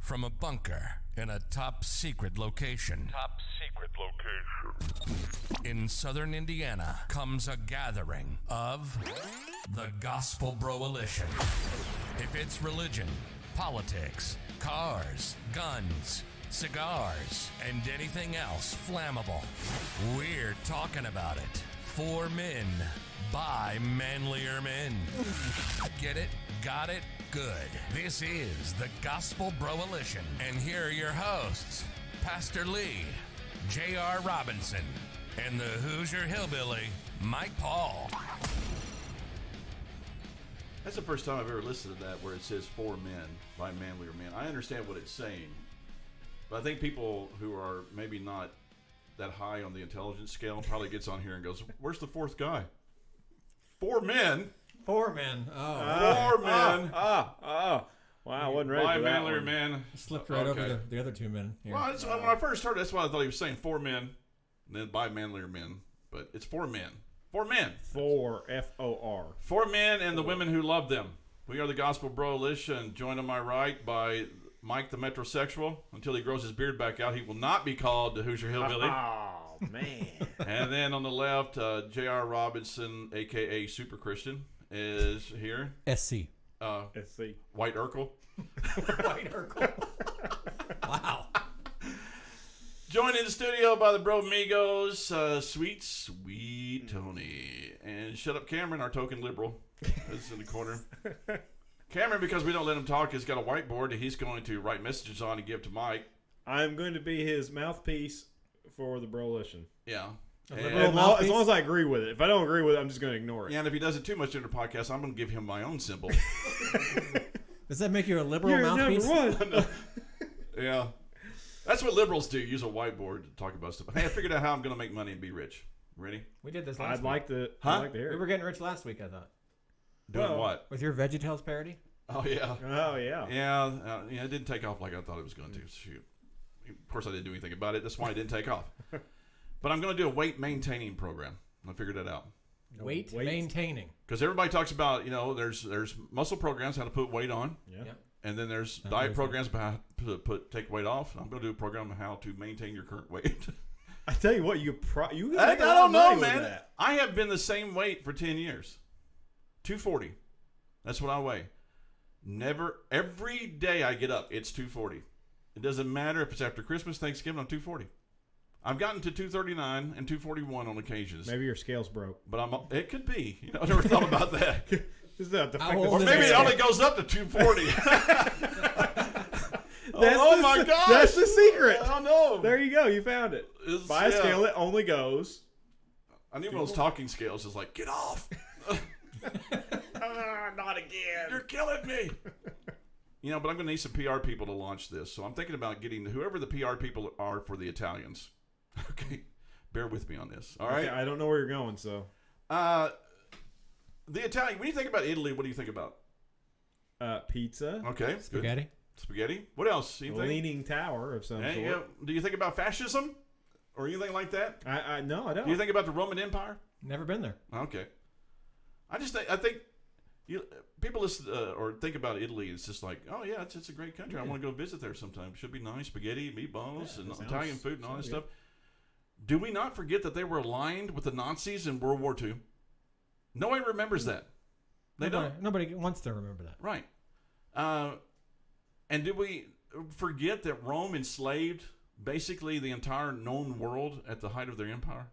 from a bunker in a top secret location. In southern Indiana comes a gathering of the Gospel Broalition. If it's religion, politics, cars, guns, cigars, and anything else flammable, we're talking about it. For men, by manlier men. Get it? Got it? Good. This is the Gospel Broalition. And here are your hosts, Pastor Lee, J.R. Robinson, and the Hoosier Hillbilly, Mike Paul. That's the first time I've ever listened to that where it says for men, by manlier men. I understand what it's saying, but I think people who are maybe not that high on the intelligence scale probably gets on here and goes, where's the fourth guy? For men? Four men. Four men. Wow, I wasn't ready by for that manlier one. men. Slipped right over the other two men here. Well, when I first heard it, that's why I thought he was saying four men, and then by manlier men. But it's for men. For men. Four, F-O-R. For men and the women who love them. We are the Gospel Broalition, joined on my right by Mike the Metrosexual. Until he grows his beard back out, he will not be called the Hoosier Hillbilly. Oh, man. And then on the left, J.R. Robinson, a.k.a. Super Christian, is here. SC. Let's see. White Urkel. White Urkel. Wow. Joined in the studio by the Bro Migos, sweet Tony. And Shutup Cameron, our token liberal, is in the corner. Cameron, because we don't let him talk, has got a whiteboard that he's going to write messages on and give to Mike. I'm going to be his mouthpiece for the Broalition. Yeah. As long as I agree with it. If I don't agree with it, I'm just going to ignore it. Yeah, and if he does it too much during the podcast, I'm going to give him my own symbol. Does that make you a liberal You're mouthpiece? number one. Yeah. That's what liberals do, use a whiteboard to talk about stuff. Hey, I figured out how I'm going to make money and be rich. Ready? We did this last I'd week. like to hear We it. were getting rich last week, I thought. Doing what? With your VeggieTales parody? Oh, yeah. Oh, yeah. Yeah, it didn't take off like I thought it was going to. Shoot. Of course, I didn't do anything about it. That's why it didn't take off. But I'm going to do a weight maintaining program. I figured that out. Weight maintaining. Because everybody talks about, there's muscle programs, how to put weight on. Yeah. Yep. And then there's diet programs about how to take weight off. I'm going to do a program on how to maintain your current weight. I tell you what, you I don't know, man. That. I have been the same weight for 10 years. 240. That's what I weigh. Every day I get up, it's 240. It doesn't matter if it's after Christmas, Thanksgiving, I'm 240. I've gotten to 239 and 241 on occasions. Maybe your scale's broke. But it could be. I never thought about that. Or Maybe it only goes up to 240. Oh my gosh. That's the secret. I don't know. There you go. You found it. By a scale, it only goes. I need one of those talking scales. It's like, get off. Not again. You're killing me. But I'm going to need some PR people to launch this. So I'm thinking about getting whoever the PR people are for the Italians. Okay. Bear with me on this. All right. Okay, I don't know where you're going, so. The Italian, when you think about Italy, what do you think about? Pizza. Okay. Spaghetti. Good. Spaghetti. What else? A leaning tower of some sort. Do you think about fascism or anything like that? No, I don't. Do you think about the Roman Empire? Never been there. Okay. I think people listen or think about Italy. It's just like, oh yeah, it's a great country. I want to go visit there sometime. Should be nice. Spaghetti, meatballs, and Italian food and all that stuff. Do we not forget that they were aligned with the Nazis in World War II? Nobody remembers that. Nobody wants to remember that. Right. And did we forget that Rome enslaved basically the entire known world at the height of their empire?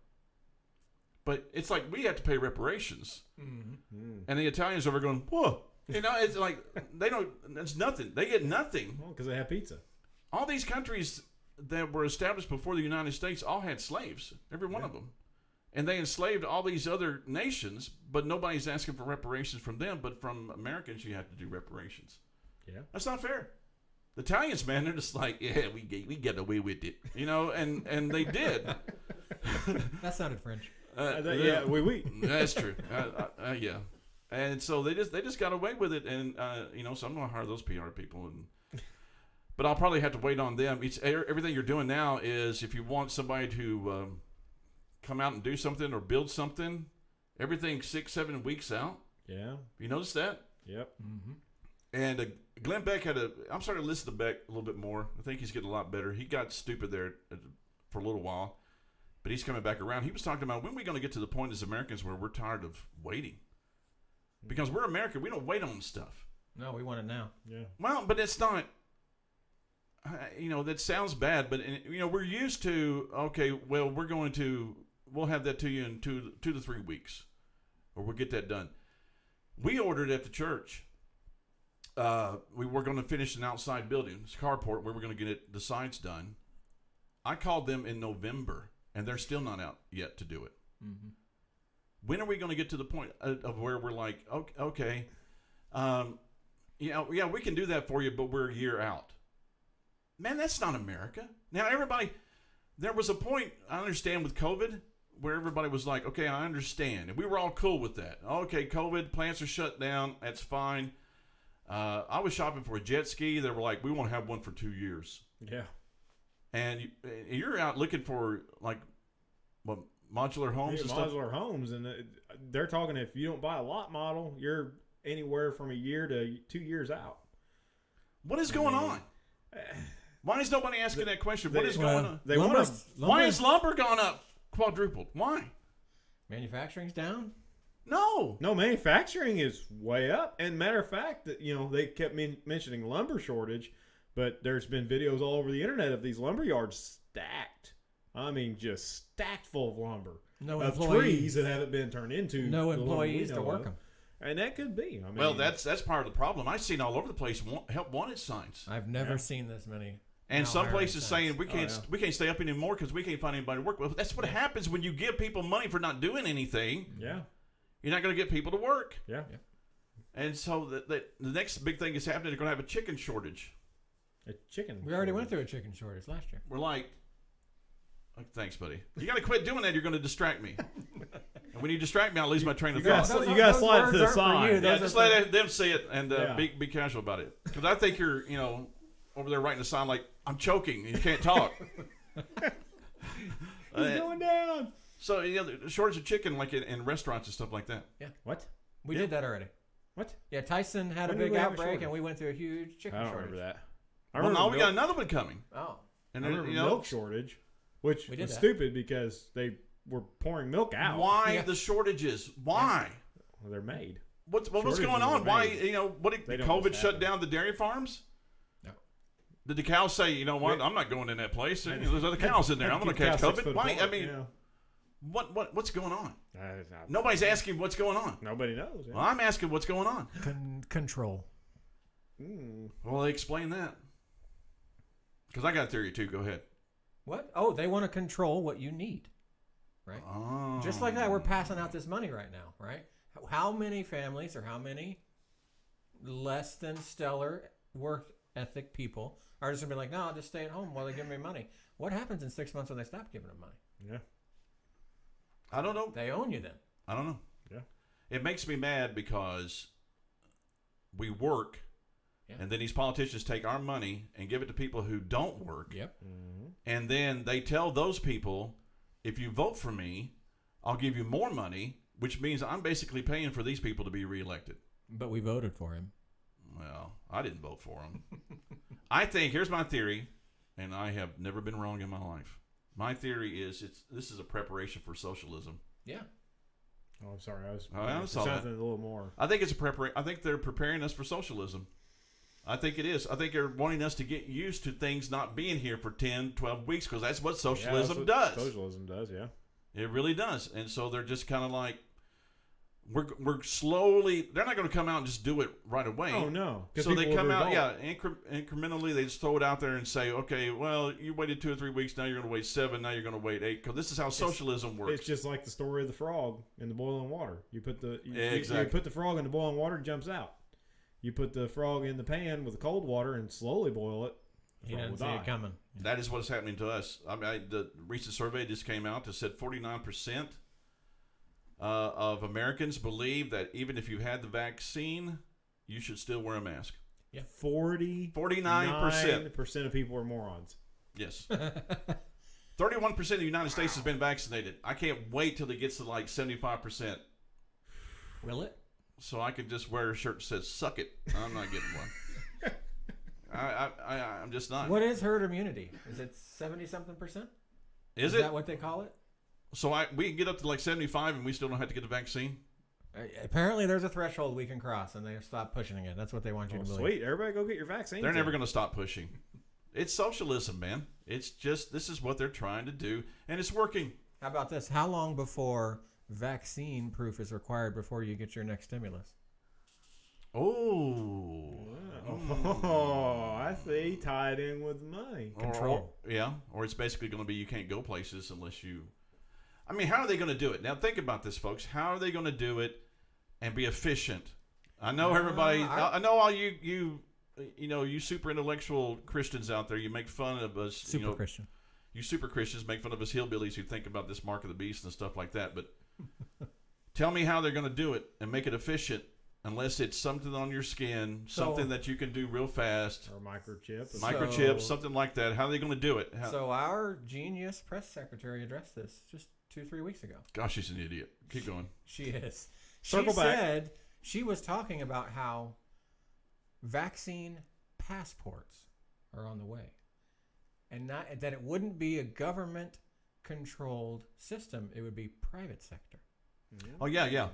But it's like we have to pay reparations. Mm-hmm. And the Italians over going, whoa. It's like they don't, it's nothing. They get nothing. Well, because they have pizza. All these countries that were established before the United States all had slaves, every one of them. And they enslaved all these other nations, but nobody's asking for reparations from them. But from Americans, you have to do reparations. Yeah. That's not fair. The Italians, man, they're just like, yeah, we get away with it. And they did. That sounded French. Oui. That's true. Yeah. And so they just got away with it. And, so I'm going to hire those PR people. But I'll probably have to wait on them. Everything you're doing now is if you want somebody to come out and do something or build something, everything 6-7 weeks out. Yeah. You notice that? Yep. Mm-hmm. And Glenn Beck I'm starting to listen to Beck a little bit more. I think he's getting a lot better. He got stupid there for a little while, but he's coming back around. He was talking about when are we going to get to the point as Americans where we're tired of waiting? Because we're American. We don't wait on stuff. No, we want it now. Yeah. Well, but it's not, that sounds bad, but, we're used to, okay, well, we'll have that to you in 2 to 3 weeks, or we'll get that done. We ordered at the church. We were going to finish an outside building, it's a carport, where we're going to get the sides done. I called them in November, and they're still not out yet to do it. Mm-hmm. When are we going to get to the point of where we're like, okay, we can do that for you, but we're a year out. Man, that's not America. Now, there was a point, I understand, with COVID, where everybody was like, okay, I understand. And we were all cool with that. Okay, COVID, plants are shut down. That's fine. I was shopping for a jet ski. They were like, we won't have one for 2 years. Yeah. And you're out looking for, like, what, modular homes and stuff? Modular homes. And they're talking if you don't buy a lot model, you're anywhere from a year to 2 years out. What is going on? Why is nobody asking that question? What is going on? Why has lumber gone up quadrupled? Why? Manufacturing's down? No, manufacturing is way up. And matter of fact, that they kept mentioning lumber shortage, but there's been videos all over the internet of these lumber yards stacked. I mean, just stacked full of lumber. No of employees. Trees that haven't been turned into. No employees to work them. And that could be. I mean, well, that's part of the problem. I've seen all over the place help wanted signs. I've never seen this many. And some places saying we can't stay up anymore because we can't find anybody to work with. That's what happens when you give people money for not doing anything. Yeah. You're not going to get people to work. Yeah. And so the next big thing is happening. They're going to have a chicken shortage. A chicken. We already went through a chicken shortage last year. We're like, thanks, buddy. You got to quit doing that. You're going to distract me. And when you distract me, I'll lose my train of thought. You got to slide it to the side. Yeah, just let them see it and be casual about it. Because I think you're, over there writing a sign like, I'm choking. You can't talk. He's going down. So, the shortage of chicken, like in restaurants and stuff like that. Yeah. What? We did that already. What? Yeah, Tyson had a big outbreak, and we went through a huge chicken shortage. I don't remember that. Well, now we got another one coming. Oh. And I remember milk shortage, which was stupid because they were pouring milk out. Why the shortages? Why? Well, they're made. What's going on? Why? Did COVID shut down the dairy farms? No. Did the cows say, you know what? I'm not going in that place. There's other cows in there. I'm going to catch COVID. Why? I mean, what's going on? Nobody's asking what's going on. Nobody knows. Well, I'm asking what's going on. Control. Well, explain that. Because I got a theory too. Go ahead. What? Oh, they want to control what you need. Right? Oh. Just like that, we're passing out this money right now, right? How many families or how many less than stellar work ethic people are just going to be like, no, I'll just stay at home while they give me money? What happens in 6 months when they stop giving them money? Yeah. I don't know. They own you then. I don't know. Yeah. It makes me mad because we work, and then these politicians take our money and give it to people who don't work. Yep. Mm-hmm. And then they tell those people, if you vote for me, I'll give you more money, which means I'm basically paying for these people to be reelected. But we voted for him. Well, I didn't vote for him. I think, here's my theory, and I have never been wrong in my life. My theory is this is a preparation for socialism. Yeah. Oh, I'm sorry. I was saw something that. a little more. I think it's a preparation. I think they're preparing us for socialism. I think it is. I think they're wanting us to get used to things not being here for 10, 12 weeks because that's what socialism does. Socialism does, yeah. It really does. And so they're just kind of like, we're slowly, they're not going to come out and just do it right away. Oh, no. So they come out, incrementally, they just throw it out there and say, okay, well, you waited 2 or 3 weeks, now you're going to wait 7, now you're going to wait 8, because this is how socialism works. It's just like the story of the frog in the boiling water. You put the exactly. You put the frog in the boiling water, it jumps out. You put the frog in the pan with the cold water and slowly boil it. He didn't see it coming. That is what's happening to us. I mean, the recent survey just came out that said 49% of Americans believe that even if you had the vaccine, you should still wear a mask. Yeah. 49% of people are morons. Yes. 31% of the United States has been vaccinated. I can't wait till it gets to like 75%. Will it? so I could just wear a shirt that says "suck it." I'm not getting one. I'm just not. What is herd immunity? Is it 70-something%? Is that what they call it? So we can get up to like 75 and we still don't have to get the vaccine? Apparently, there's a threshold we can cross, and they stop pushing it. That's what they want you to believe. Sweet. Everybody go get your vaccine. They're never going to stop pushing. It's socialism, man. It's just, this is what they're trying to do, and it's working. How about this? How long before vaccine proof is required before you get your next stimulus? Oh, I see. Tied in with money. Control. Or it's basically going to be you can't go places unless you. I mean, how are they going to do it? Now, think about this, folks. How are they going to do it and be efficient? I know everybody. I know all you super intellectual Christians out there. You make fun of us. Christian. You super Christians make fun of us hillbillies who think about this mark of the beast and stuff like that. But tell me how they're going to do it and make it efficient. Unless it's something on your skin, something that you can do real fast. Or microchip. Microchip, something like that. How are they going to do it? So our genius press secretary addressed this just 2-3 weeks ago. Gosh, she's an idiot. Keep going. She is. Circle she back. said she was talking about how vaccine passports are on the way. And not that it wouldn't be a government-controlled system. It would be private sector. Oh, yeah. Yep.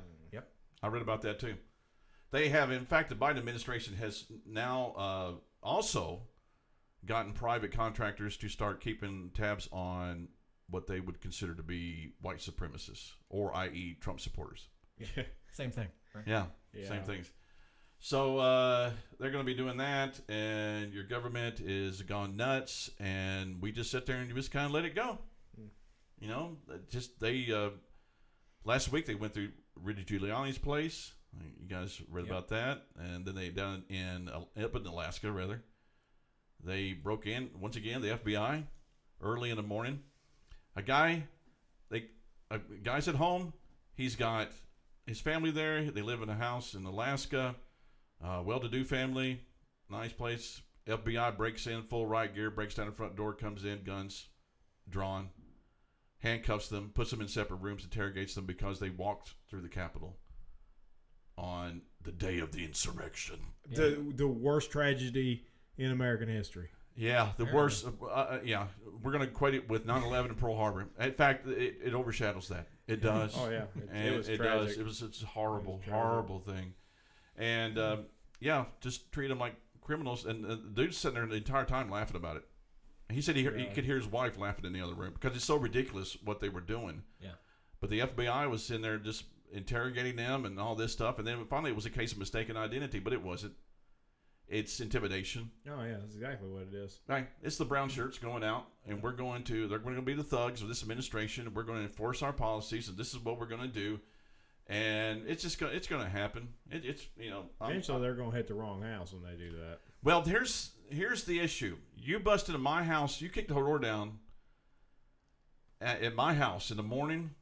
I read about that, too. They have, in fact, the Biden administration has now also gotten private contractors to start keeping tabs on what they would consider to be white supremacists, or i.e. Trump supporters. Yeah. Same thing, right? Yeah, same things. So they're going to be doing that, and your government is gone nuts, and we just sit there and just kind of let it go. You know, last week they went through Rudy Giuliani's place. You guys read about that, and then they up in Alaska, rather. They broke in once again. The FBI early in the morning. A guy's at home. He's got his family there. They live in a house in Alaska. Well-to-do family, nice place. FBI breaks in, full riot gear, breaks down the front door, comes in, guns drawn, handcuffs them, puts them in separate rooms, interrogates them because they walked through the Capitol on the day of the insurrection. The worst tragedy in American history. Yeah, the worst. We're going to equate it with 9/11 and Pearl Harbor. In fact, it overshadows that. It does. Oh yeah, it was tragic. It's a horrible thing. And just treat them like criminals. And the dude's sitting there the entire time laughing about it. He said he could hear his wife laughing in the other room because it's so ridiculous what they were doing. Yeah. But the FBI was in there just interrogating them and all this stuff, and then finally it was a case of mistaken identity, but it wasn't. It's intimidation. Oh yeah, that's exactly what it is. Right, it's the brown shirts going out, and they're going to be the thugs of this administration, and we're going to enforce our policies, and this is what we're going to do, and it's going to happen. Eventually they're going to hit the wrong house when they do that. Well, here's the issue. You busted in my house. You kicked the door down at my house in the morning.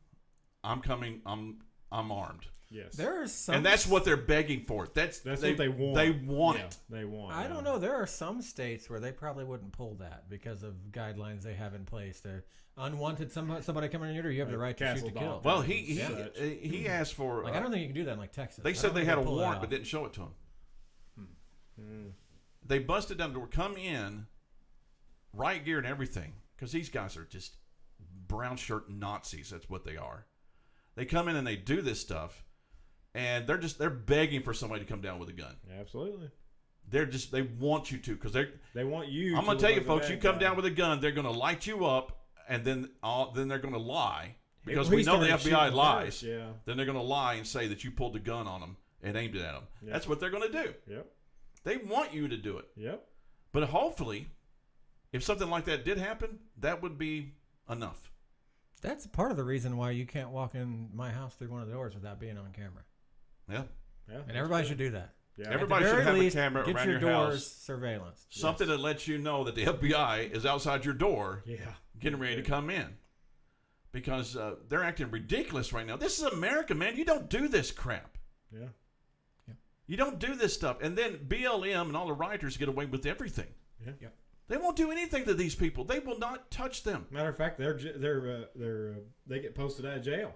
I'm coming. I'm armed. Yes. There are some, and that's what they're begging for. That's what they want. They want it. They want. I don't know. There are some states where they probably wouldn't pull that because of guidelines they have in place. To unwanted somebody coming in your door, you have the right to shoot to kill. Well, he asked for. I don't think you can do that in like Texas. They said they had a warrant, but didn't show it to him. They busted down the door, come in, riot gear and everything, because these guys are just brown shirt Nazis. That's what they are. They come in and they do this stuff, and they're begging for somebody to come down with a gun. Absolutely. They want you to, because they want you. I'm going to tell you, folks, you come down with a gun, they're going to light you up, and then they're going to lie, because we know the FBI lies. Yeah. Then they're going to lie and say that you pulled the gun on them and aimed it at them. Yep. That's what they're going to do. Yep. They want you to do it. Yep. But hopefully, if something like that did happen, that would be enough. That's part of the reason why you can't walk in my house through one of the doors without being on camera. Yeah. And everybody should do that. Yeah. Everybody should have a camera around your doors house. Surveillance. Something that lets you know that the FBI is outside your door getting ready to come in. Because they're acting ridiculous right now. This is America, man. You don't do this crap. Yeah. You don't do this stuff. And then BLM and all the rioters get away with everything. Yeah. Yep. They won't do anything to these people. They will not touch them. Matter of fact, they get posted out of jail.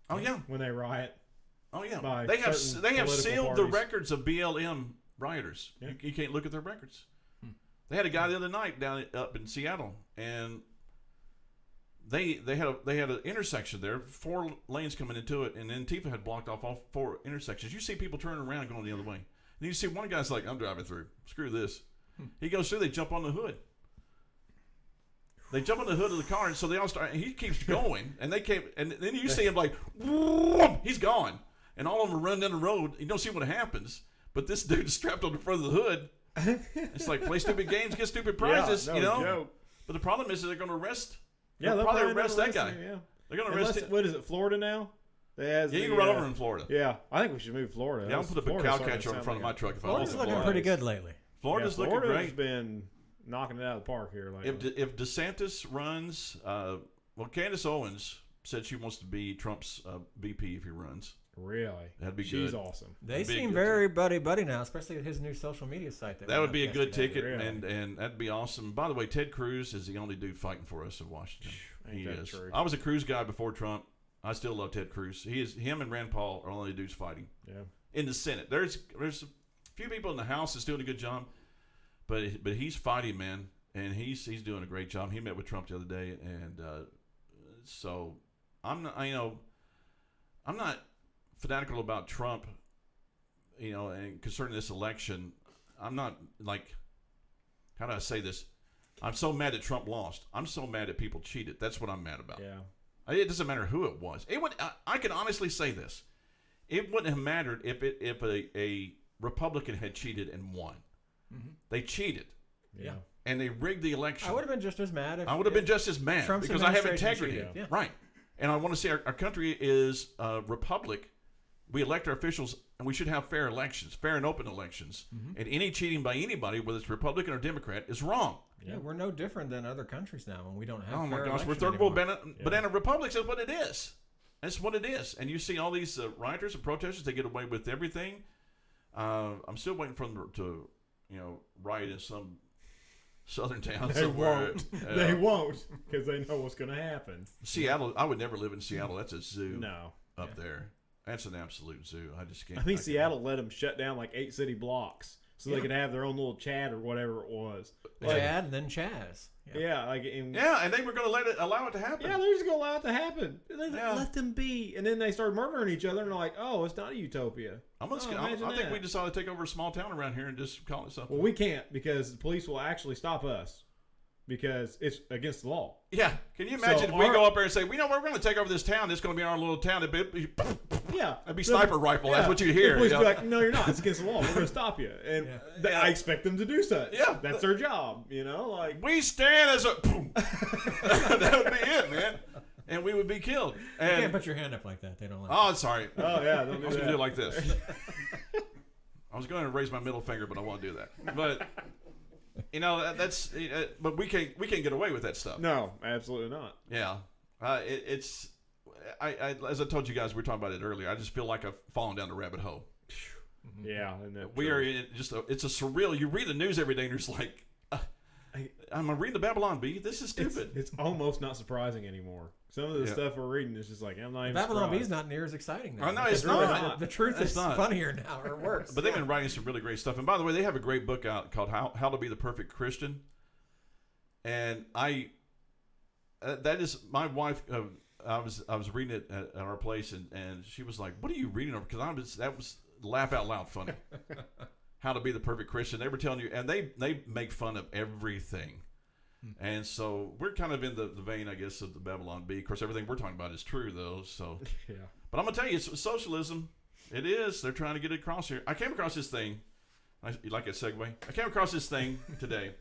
Oh yeah, when they riot. Oh yeah, by they have certain sealed political the parties. records of BLM rioters. Yeah. You can't look at their records. They had a guy the other night up in Seattle, and they had an intersection there, 4 lanes coming into it, and Antifa had blocked off all 4 intersections. You see people turning around and going the other way. And you see one guy's like, I'm driving through. Screw this. He goes through. They jump on the hood. They jump on the hood of the car, and so they all start. And he keeps going, and then you see him like, whoom, he's gone, and all of them are running down the road. You don't see what happens, but this dude's strapped on the front of the hood. It's like play stupid games, get stupid prizes, no joke. But the problem is that they're going to arrest. Yeah, they'll probably arrest that guy. him, yeah. They're going to arrest him. What is it, Florida now? Yeah, you can run over in Florida. Yeah, I think we should move Florida. Yeah, I'll put a big cow catcher in front of my truck if I Florida's live in looking Florida. pretty good lately. Florida's looking Florida's great. been knocking it out of the park here lately. If DeSantis runs, Candace Owens said she wants to be Trump's VP if he runs. Really? That'd be She's good. awesome. They That'd be a seem good very buddy now, especially with his new social media site. That would be a good yesterday. ticket, Really? and that'd be awesome. By the way, Ted Cruz is the only dude fighting for us in Washington. Ain't He that is. true? I was a Cruz guy before Trump. I still love Ted Cruz. Him and Rand Paul are the only dudes fighting. Yeah. In the Senate, there's a few people in the House that's doing a good job, but he's fighting, man, and he's doing a great job. He met with Trump the other day, and so I'm not fanatical about Trump, and concerning this election. I'm not like, how do I say this? I'm so mad that Trump lost. I'm so mad that people cheated. That's what I'm mad about. Yeah. It doesn't matter who it was. I can honestly say this. It wouldn't have mattered if a Republican had cheated and won. Mm-hmm. They cheated. Yeah. And they rigged the election. I would have been just as mad if I would have been just as mad Trump's because I have administration integrity. cheated. Yeah. Right. And I want to say our country is a republic. We elect our officials, and we should have fair elections, fair and open elections. Mm-hmm. And any cheating by anybody, whether it's Republican or Democrat, is wrong. Yeah, we're no different than other countries now, and we don't have. Oh my fair gosh, we're election third world anymore. banana republics. That's what it is. That's what it is. And you see all these rioters and protesters, they get away with everything. I'm still waiting for them to, riot in some southern town They somewhere. won't. They won't because they know what's going to happen. Seattle, I would never live in Seattle. That's a zoo No. up there. That's an absolute zoo. I just can't. I think Seattle let them shut down like 8 city blocks so they could have their own little chat or whatever it was. Chad and then Chaz. Yeah, and they were going to allow it to happen. Yeah, they're just going to allow it to happen. They Yeah. let them be. And then they started murdering each other and they're like, oh, it's not a utopia. I imagine think that. we decided to take over a small town around here and just call it something. Well, we can't because the police will actually stop us because it's against the law. Yeah. Can you imagine So if we our- go up there and say, we're going to take over this town. It's going to be our little town. Yeah. That'd be sniper rifle. That's what you hear. The police be like, no, you're not. It's against the law. We're going to stop you. And Yeah. I expect them to do such. Yeah. That's their job, like. We stand as a... Boom. That would be it, man. And we would be killed. You And, can't put your hand up like that. They don't like. oh, sorry. Oh, yeah. I was going to do it like this. I was going to raise my middle finger, but I won't do that. But... that's but we can't get away with that stuff. No, absolutely not. Yeah, it's as I told you guys, we were talking about it earlier. I just feel like I've fallen down the rabbit hole. Yeah, and We are in it's a surreal. You read the news every day, and you're just like, I'm reading the Babylon Bee. This is stupid. It's almost not surprising anymore. Some of the Yeah. stuff we're reading is just like I'm not even Babylon B surprised. is not near as exciting now. Oh, no, because it's not. The truth It's is not. funnier now, or worse. But they've been writing some really great stuff. And by the way, they have a great book out called How to Be the Perfect Christian. And that is my wife. I was reading it at our place, and she was like, "What are you reading over?" Because that was laugh out loud funny. How to Be the Perfect Christian. They were telling you, and they make fun of everything. And so we're kind of in the vein, I guess, of the Babylon Bee. Of course, everything we're talking about is true, though. So, Yeah. but I'm gonna tell you, it's socialism. It is. They're trying to get it across here. I came across this thing. You like that segue? I came across this thing today.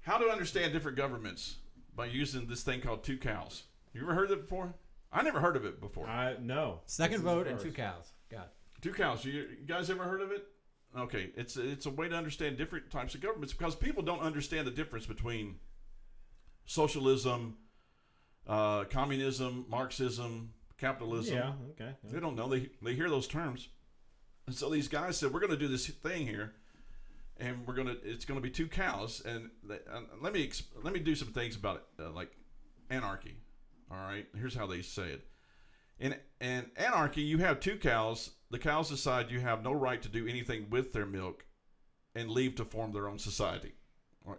How to understand different governments by using this thing called 2 cows. You ever heard of it before? I never heard of it before. No. Second This is vote the and first. 2 cows. Got it. 2 cows. You guys ever heard of it? Okay, it's a way to understand different types of governments because people don't understand the difference between socialism, communism, Marxism, capitalism. Yeah. Okay. They don't know. They hear those terms, and so these guys said, "We're going to do this thing here, and it's going to be 2 cows." And let me do some things about it, like anarchy. All right, here's how they say it: In anarchy, you have 2 cows. The cows decide you have no right to do anything with their milk and leave to form their own society.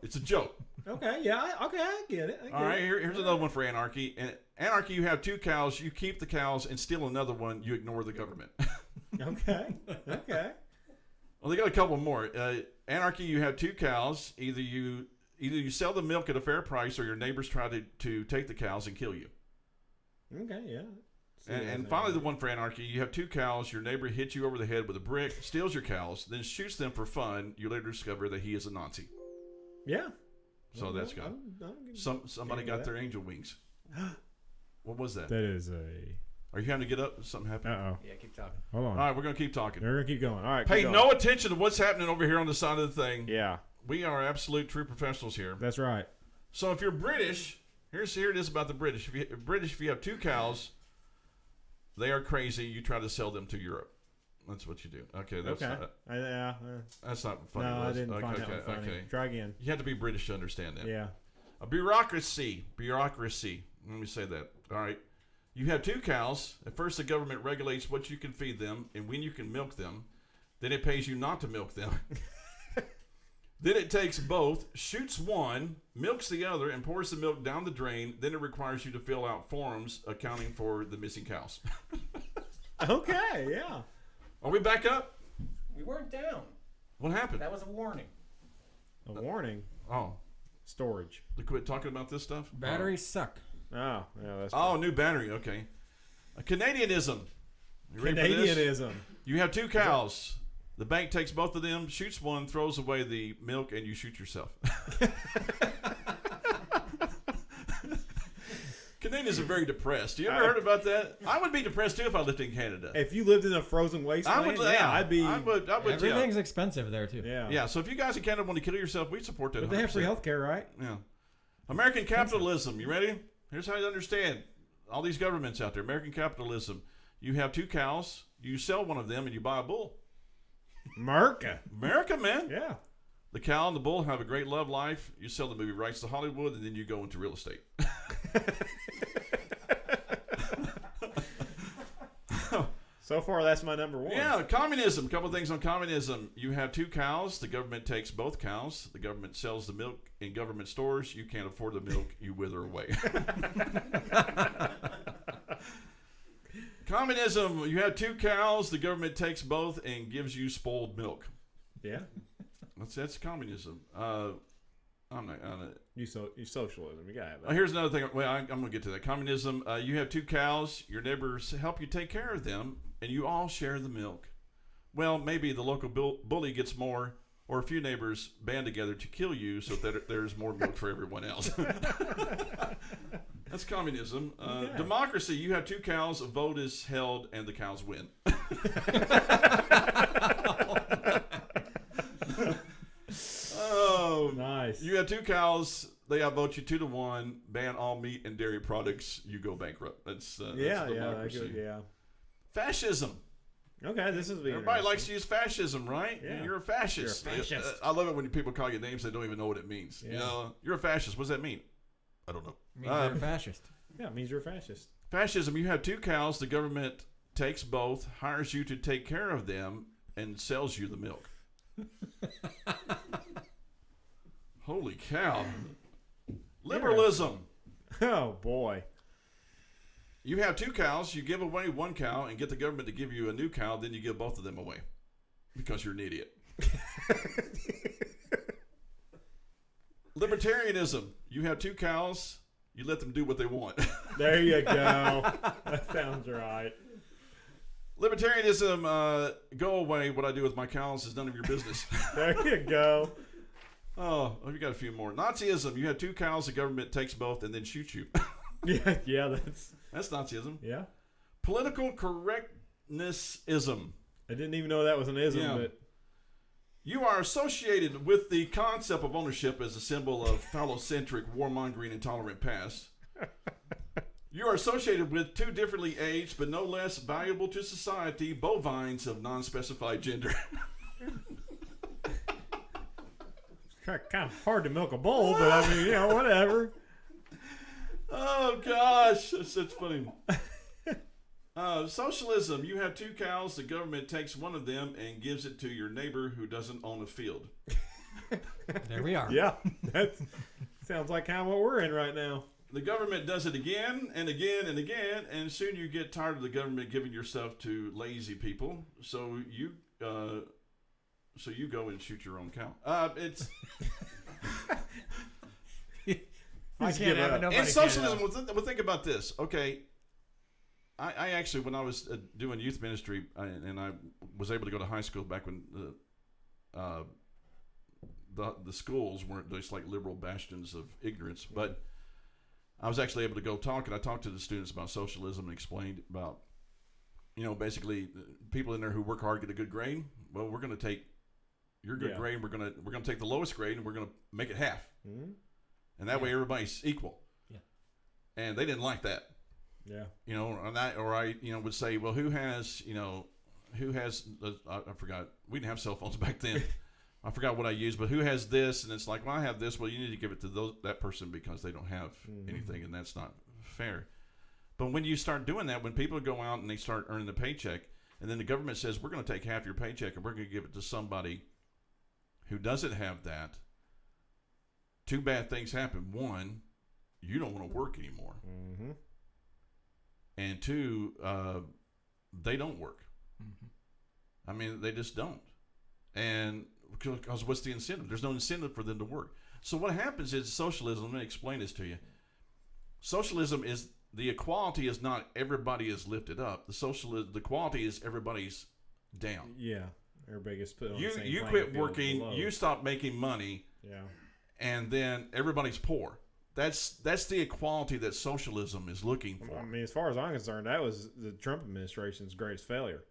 It's a joke. Okay, yeah, I get it. All right, here's another one for anarchy. In anarchy, you have 2 cows. You keep the cows and steal another one. You ignore the government. Okay. Well, they got a couple more. Anarchy, you have 2 cows. Either you sell the milk at a fair price, or your neighbors try to take the cows and kill you. Okay, yeah. And finally, the one for anarchy, you have 2 cows. Your neighbor hits you over the head with a brick, steals your cows, then shoots them for fun. You later discover that he is a Nazi. Yeah. So that's good. Somebody got their angel wings. What was that? That is Are you having to get up? Something happened? Uh-oh. Yeah, keep talking. Hold on. All right, we're going to keep talking. We're going to keep going. All right. Pay no attention to what's happening over here on the side of the thing. Yeah. We are absolute true professionals here. That's right. So if you're British, here it is about the British. If you have 2 cows, they are crazy. You try to sell them to Europe. That's what you do. Okay, that's not. That's not funny. No, I didn't okay, find that one funny. Okay. Try again. You have to be British to understand that. Yeah. A bureaucracy. Let me say that. All right. You have 2 cows. At first, the government regulates what you can feed them and when you can milk them. Then it pays you not to milk them. Then it takes both, shoots one, milks the other, and pours the milk down the drain. Then it requires you to fill out forms accounting for the missing cows. Okay, yeah. Are we back up? We weren't down. What happened? That was a warning. A warning. Oh, Storage. to quit talking about this stuff? Batteries suck. Oh, yeah, that's Oh, new battery. Okay. A Canadianism. You ready for this? Canadianism. You have 2 cows. The bank takes both of them, shoots one, throws away the milk, and you shoot yourself. Canadians are very depressed. You ever heard about that? I would be depressed too if I lived in Canada. If you lived in a frozen wasteland, I'd be. I would. Everything's expensive there too. Yeah. Yeah. So if you guys in Canada want to kill yourself, we support that. But they have 100%. free healthcare, right? Yeah. American capitalism. You ready? Here's how you understand all these governments out there. American capitalism. You have 2 cows. You sell one of them, and you buy a bull. America, man. Yeah. The cow and the bull have a great love life. You sell the movie rights to Hollywood, and then you go into real estate. So far, that's my number 1. Yeah, communism. A couple of things on communism. You have 2 cows. The government takes both cows. The government sells the milk in government stores. You can't afford the milk. You wither away. Communism. You have 2 cows. The government takes both and gives you spoiled milk. Yeah. That's communism. I'm not. You socialism. You gotta have that. Here's another thing. Well, I'm going to get to that. Communism. You have 2 cows. Your neighbors help you take care of them, and you all share the milk. Well, maybe the local bully gets more, or a few neighbors band together to kill you, so that there's more milk for everyone else. That's communism. Okay. Democracy. You have 2 cows. A vote is held, and the cows win. Oh, nice. You have 2 cows. They outvote you 2-1. Ban all meat and dairy products. You go bankrupt. That's democracy. Yeah. Fascism. Okay, this is Everybody likes to use fascism, right? Yeah. You're a fascist. You're a fascist. I love it when people call you names they don't even know what it means. Yeah. You know, you're a fascist. What does that mean? I don't know. Means you're a fascist. Yeah, it means you're a fascist. Fascism. You have 2 cows. The government takes both, hires you to take care of them, and sells you the milk. Holy cow. Liberalism. Oh, boy. You have 2 cows. You give away 1 cow and get the government to give you a new cow. Then you give both of them away because you're an idiot. Libertarianism. You have 2 cows. You let them do what they want. There you go. That sounds right. Libertarianism, go away. What I do with my cows is none of your business. There you go. Oh, you got a few more. Nazism. You have 2 cows. The government takes both and then shoots you. Yeah, That's Nazism. yeah. Political correctnessism. I didn't even know that was an ism, Yeah. but You are associated with the concept of ownership as a symbol of phallocentric, warmongering, intolerant past. You are associated with 2 differently aged, but no less valuable to society, bovines of non-specified gender. kind of hard to milk a bull, but I mean, whatever. Oh, gosh. That's funny. Socialism. You have 2 cows. The government takes one of them and gives it to your neighbor who doesn't own a field. There we are. Yeah, that sounds like kind of what we're in right now. The government does it again and again and again, and soon you get tired of the government giving your stuff to lazy people. So you go and shoot your own cow. It's I can't have it. Nobody and can. socialism. Well, think about this. Okay, I actually, when I was doing youth ministry, and I was able to go to high school back when the schools weren't just like liberal bastions of ignorance, but I was actually able to go talk, and I talked to the students about socialism and explained about, basically people in there who work hard get a good grade. Well, we're going to take your good grade, and we're going to take the lowest grade, and we're going to make it half, and that way everybody's equal. Yeah, and they didn't like that. Yeah, I would say, well, who has I forgot, we didn't have cell phones back then. I forgot what I used, but who has this? And it's like, well, I have this. Well, you need to give it to that person because they don't have anything, and that's not fair. But when you start doing that, when people go out and they start earning the paycheck, and then the government says, we're going to take half your paycheck and we're going to give it to somebody who doesn't have that, 2 bad things happen. 1, you don't want to work anymore. Mm-hmm. And 2, they don't work. I mean, they just don't. And because what's the incentive? There's no incentive for them to work. So what happens is socialism. Let me explain this to you. Socialism is the equality is not everybody is lifted up. The equality is everybody's down. Yeah, everybody gets put on the same You playing quit field working. below. You stop making money. Yeah, and then everybody's poor. That's the equality that socialism is looking for. I mean, as far as I'm concerned, that was the Trump administration's greatest failure.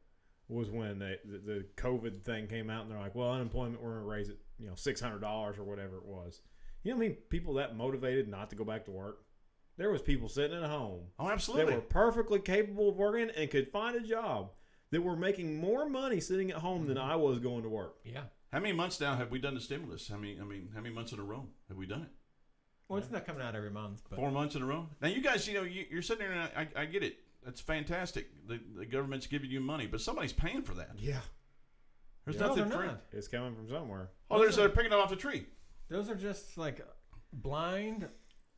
Was when the COVID thing came out and they're like, well, unemployment, we're going to raise it, $600 or whatever it was. You know what I mean? People that motivated not to go back to work. There was people sitting at home. Oh, absolutely. That were perfectly capable of working and could find a job that were making more money sitting at home than I was going to work. Yeah. How many months now have we done the stimulus? How many months in a row have we done it? Well, it's not coming out every month. But 4 months in a row. Now, you guys, you're sitting there, and I get it. That's fantastic. The government's giving you money, but somebody's paying for that. Yeah. There's No, nothing they're free. not. It's coming from somewhere. Oh, they're picking it off the tree. Those are just like blind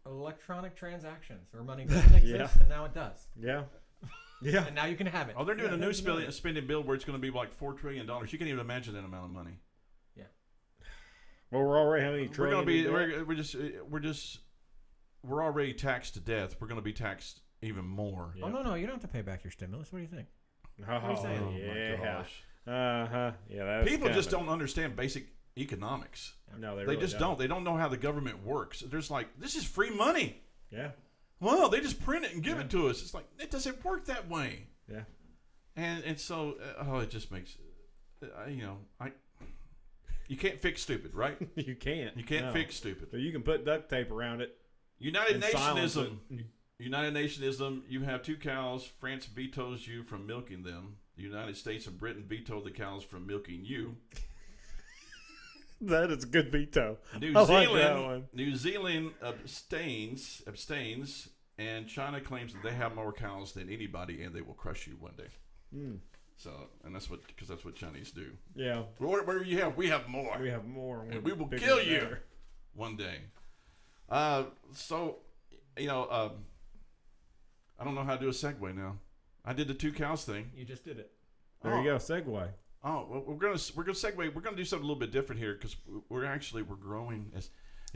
electronic transactions where money doesn't exist, and now it does. Yeah. Yeah. And now you can have it. Oh, they're doing a new spending bill where it's going to be like $4 trillion. You can't even imagine that amount of money. Yeah. Well, we're already having We're going to be we're already taxed to death. We're going to be taxed even more. Yeah. Oh, no, you don't have to pay back your stimulus. What do you think? Oh, are you saying? my yeah. gosh. Uh-huh. Yeah, that's People just coming. don't understand basic economics. No, They really just don't. They don't know how the government works. There's like, this is free money. Yeah. Well, they just print it and give it to us. It's like, it doesn't work that way. Yeah. And so, it just makes, you can't fix stupid, right? You can't. You can't No. fix stupid. But you can put duct tape around it. United and silence Nationism. it. United Nationism. You have 2 cows. France vetoes you from milking them. The United States and Britain veto the cows from milking you. That is a good veto. New I Zealand. like that one. New Zealand abstains, and China claims that they have more cows than anybody, and they will crush you one day. So, and that's what Chinese do. Yeah. Where you have, we have more. We have more. And we will bigger kill than you ever. one day. So, I don't know how to do a segue now. I did the 2 cows thing. You just did it. There you go. Segue. Oh, well, we're gonna segue. We're gonna do something a little bit different here because we're growing. As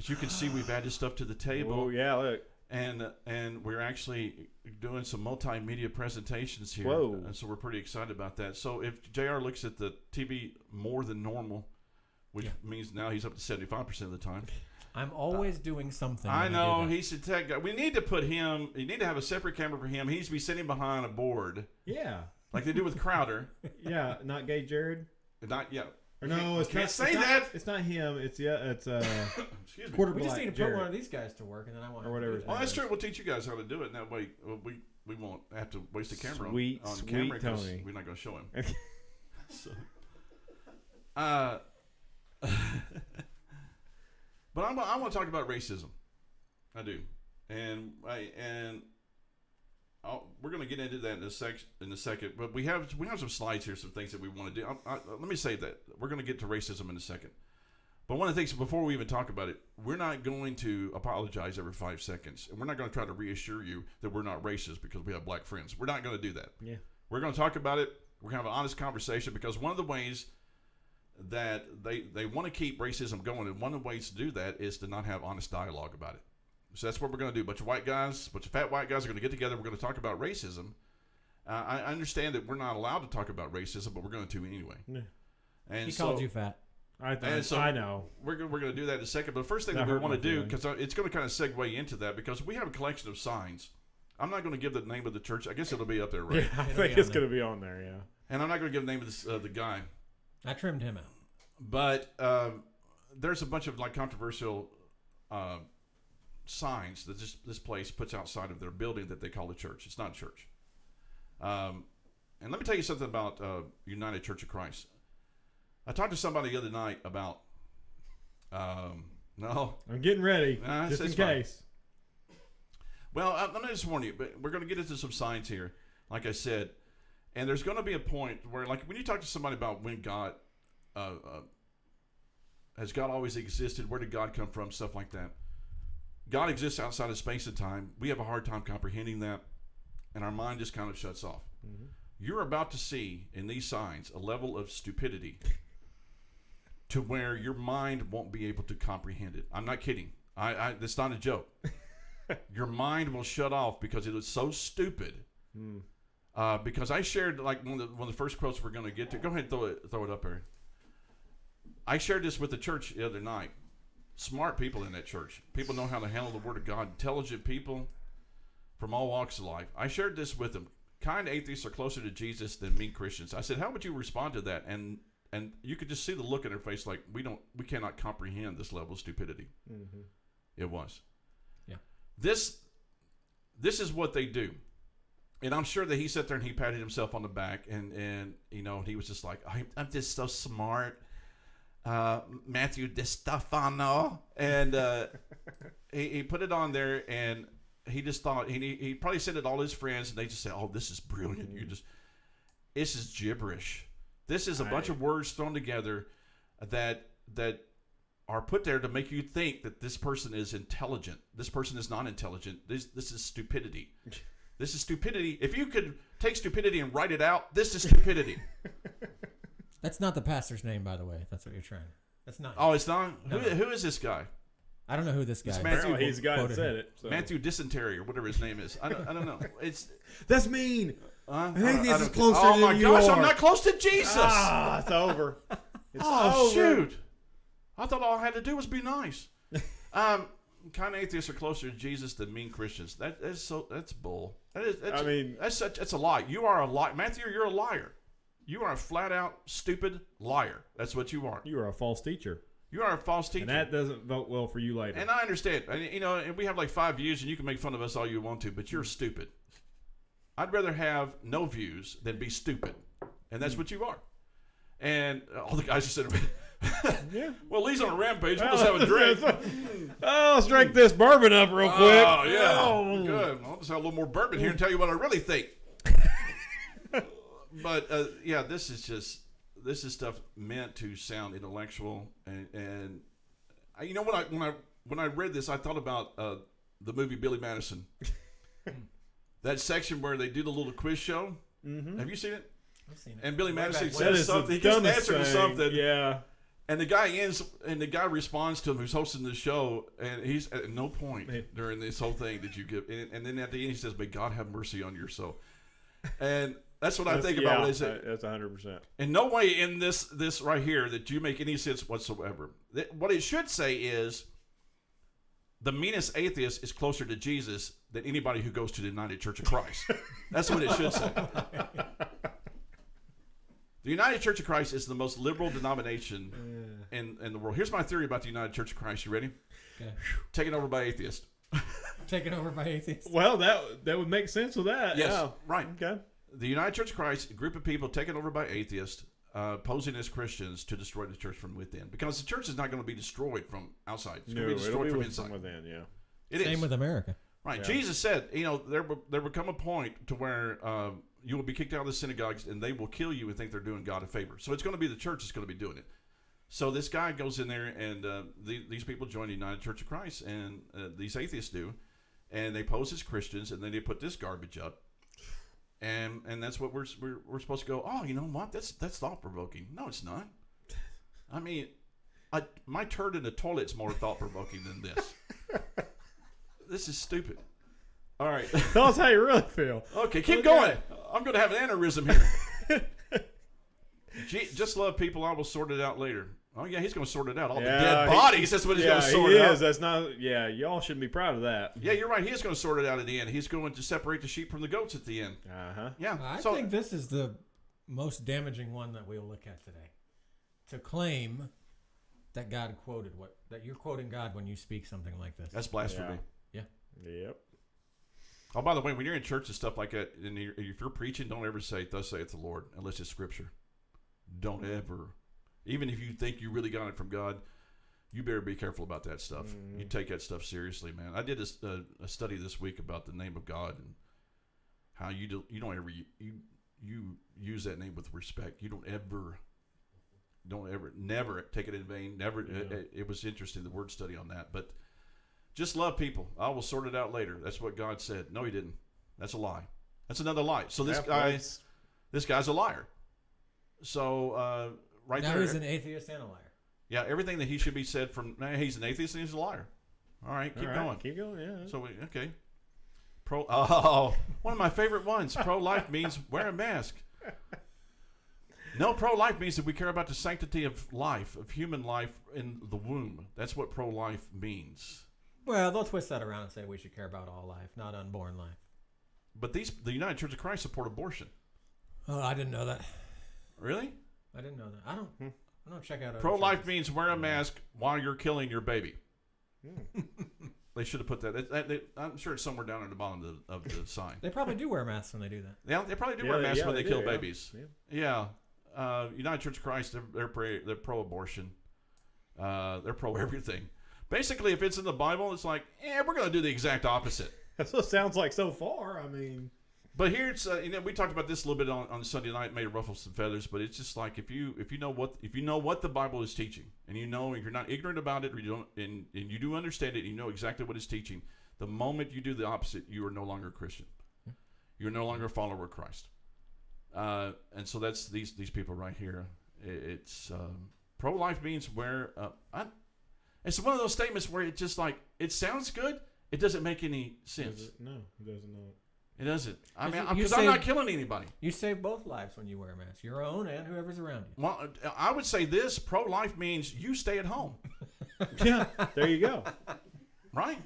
you can see, we've added stuff to the table. Oh yeah, look. And we're actually doing some multimedia presentations here. Whoa. And so we're pretty excited about that. So if JR looks at the TV more than normal, which means now he's up to 75% of the time. I'm always doing something. I when know. do that. He's a tech guy. We need to put him, you need to have a separate camera for him. He needs to be sitting behind a board Yeah. like they do with Crowder. Yeah. Not gay Jared. Not yet. Or no, it's Can't not, say it's not- that. It's not him. It's Excuse me. quarter We just black need to put Jared. one of these guys to work, and then I want Or whatever his Well, name that's is. true. We'll teach you guys how to do it. And that way, we won't have to waste a camera Sweet, on sweet camera 'cause Tony. we're not going to show him. So, but I want to talk about racism. I do, and we're going to get into that in a second. But we have some slides here, some things that we want to do. Let me say that we're going to get to racism in a second. But one of the things, before we even talk about it, we're not going to apologize every 5 seconds. And we're not going to try to reassure you that we're not racist because we have black friends. We're not going to do that. Yeah. We're going to talk about it. We're going to have an honest conversation, because one of the ways that they want to keep racism going, and one of the ways to do that is to not have honest dialogue about it. So that's what we're going to do. A bunch of white guys, a bunch of fat white guys are going to get together. We're going to talk about racism. I understand that we're not allowed to talk about racism, but we're going to anyway. Yeah. And He called you fat. I know. We're going to do that in a second. But the first thing that we want to do, because it's going to kind of segue into that, because we have a collection of signs. I'm not going to give the name of the church. I guess it'll be up there, right? Yeah, I think it's going to be on there, yeah. And I'm not going to give the name of the guy. I trimmed him out. But there's a bunch of like controversial signs that this place puts outside of their building that they call a church. It's not a church. And let me tell you something about United Church of Christ. I talked to somebody the other night about. No, I'm getting ready, just in fine. case. Well, let me just warn you, but we're going to get into some signs here, like I said. And there's going to be a point where, like, when you talk to somebody about when God, has God always existed? Where did God come from? Stuff like that. God exists outside of space and time. We have a hard time comprehending that, and our mind just kind of shuts off. Mm-hmm. You're about to see in these signs a level of stupidity to where your mind won't be able to comprehend it. I'm not kidding. That's not a joke. Your mind will shut off because it is so stupid. Because I shared, like, one of the first quotes we're going to get to. Go ahead and throw it up there. I shared this with the church the other night. Smart people in that church. People know how to handle the Word of God. Intelligent people from all walks of life. I shared this with them. Kind atheists are closer to Jesus than mean Christians. I said, how would you respond to that? And you could just see the look in their face, like, we cannot comprehend this level of stupidity. Mm-hmm. It was. Yeah. This is what they do. And I'm sure that he sat there and he patted himself on the back, and you know, he was just like, I'm just so smart. Matthew Di Stefano. And he put it on there, and he just thought, he probably sent it to all his friends, and they just said, oh, this is brilliant. This is gibberish. This is a bunch of words thrown together that are put there to make you think that this person is intelligent. This person is not intelligent. This is stupidity. This is stupidity. If you could take stupidity and write it out, this is stupidity. That's not the pastor's name, by the way. That's what you're trying. That's not. Oh, it's not? No. Who is this guy? I don't know who this guy is. Apparently he's the guy that said it. So. Matthew Dysentery, or whatever his name is. I don't know. That's mean. Atheist is closer oh my than gosh, you I'm are. not close to Jesus. It's over. It's over. Shoot. I thought all I had to do was be nice. Kind atheists are closer to Jesus than mean Christians. That's bull. That's a lie. You are a liar. Matthew, you're a liar. You are a flat out stupid liar. That's what you are. You are a false teacher. You are a false teacher. And that doesn't vote well for you later. And I understand. And we have like 5 views, and you can make fun of us all you want to, but you're stupid. I'd rather have no views than be stupid. And that's what you are. And all the guys just said, yeah. Well, Lee's on a rampage. Let's have a drink. Let's drink this bourbon up real quick. Oh, yeah. Good. I'll just have a little more bourbon here and tell you what I really think. But, yeah, this is stuff meant to sound intellectual. And you know, when I read this, I thought about the movie Billy Madison. That section where they do the little quiz show. Mm-hmm. Have you seen it? I've seen it. And Billy Madison says something. He gets an answer to something. Yeah. And the guy responds to him who's hosting the show, and he's at no point during this whole thing did you give. And then at the end he says, "May God have mercy on your soul." And that's what I think about what they say. That's 100%. In no way in this right here that you make any sense whatsoever. What it should say is, the meanest atheist is closer to Jesus than anybody who goes to the United Church of Christ. That's what it should say. The United Church of Christ is the most liberal denomination in the world. Here's my theory about the United Church of Christ. You ready? Okay. Taken over by atheists. Taken over by atheists. Well, that would make sense with that. Yes, yeah. right. Okay. The United Church of Christ, a group of people taken over by atheists, posing as Christians to destroy the church from within. Because the church is not going to be destroyed from outside. It's going to be destroyed from inside. From within, yeah. It Same is. with America. Right. Yeah. Jesus said, there will come a point to where you will be kicked out of the synagogues and they will kill you and think they're doing God a favor. So it's going to be the church that's going to be doing it. So this guy goes in there, and these people join the United Church of Christ, and these atheists do, and they pose as Christians, and then they put this garbage up, and that's what we're supposed to go. Oh, you know what? That's thought provoking. No, it's not. I mean, my turd in the toilet's more thought provoking than this. This is stupid. All right, Tell us how you really feel. okay, keep going. I'm going to have an aneurysm here. Just love people. I will sort it out later. Oh yeah, he's going to sort it out. All the dead bodies. That's what he's going to sort out. That's not. Yeah, y'all shouldn't be proud of that. Yeah, you're right. He is going to sort it out at the end. He's going to separate the sheep from the goats at the end. Yeah. I think this is the most damaging one that we'll look at today. To claim that God quoted that you're quoting God when you speak something like this. That's blasphemy. Yeah. Yep. Oh, by the way, when you're in church and stuff like that, and if you're preaching, don't ever say, "Thus saith the Lord," unless it's Scripture. Don't ever. Even if you think you really got it from God, you better be careful about that stuff. You take that stuff seriously, man. I did a study this week about the name of God and how you don't ever you use that name with respect. You don't ever, never take it in vain. Never. Yeah. It was interesting, the word study on that. But just love people. I will sort it out later. That's what God said. No, he didn't. That's a lie. That's another lie. So this guy's a liar. So right now there. He's an atheist and a liar. Yeah, everything that he should be said from he's an atheist and he's a liar. All right, keep going. Keep going. Yeah. So okay. One of my favorite ones. Pro-life means wear a mask. No, pro-life means that we care about the sanctity of life, of human life in the womb. That's what pro-life means. Well, they'll twist that around and say we should care about all life, not unborn life. But the United Church of Christ support abortion. Oh, I didn't know that. Really? I didn't know that. I don't check out. Pro-life means wear a mask while you're killing your baby. They should have put that. I'm sure it's somewhere down at the bottom of the sign. They probably do wear masks when they do that. Yeah, they probably do wear masks when they kill do, babies. Yeah. United Church of Christ, they're pro-abortion. They're pro-everything. Basically, if it's in the Bible, it's like, we're going to do the exact opposite. That's what it sounds like so far. I mean, but here it's we talked about this a little bit on Sunday night, may ruffle some feathers. But it's just like if you know what the Bible is teaching, and if you're not ignorant about it, or you don't, and you do understand it, and you know exactly what it's teaching. The moment you do the opposite, you are no longer a Christian. You're no longer a follower of Christ. And so that's these people right here. It's pro-life means where it's one of those statements where it's just like it sounds good. It doesn't make any sense. No, it doesn't. It doesn't. I mean, because I'm not killing anybody. You save both lives when you wear a mask, your own and whoever's around you. Well, I would say this: pro-life means you stay at home. Yeah, there you go. Right.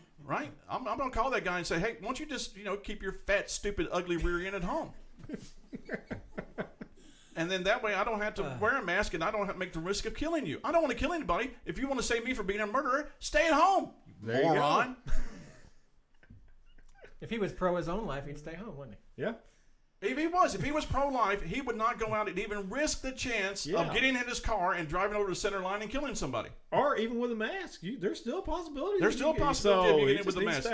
I'm going to call that guy and say, hey, why don't you just keep your fat, stupid, ugly rear end at home? And then that way I don't have to wear a mask and I don't have to make the risk of killing you. I don't want to kill anybody. If you want to save me from being a murderer, stay at home, there moron. You go. If he was pro his own life, he'd stay home, wouldn't he? Yeah. If he was pro-life, he would not go out and even risk the chance of getting in his car and driving over the center line and killing somebody. Or even with a mask. There's still a possibility. There's still a possibility of you getting in with a mask.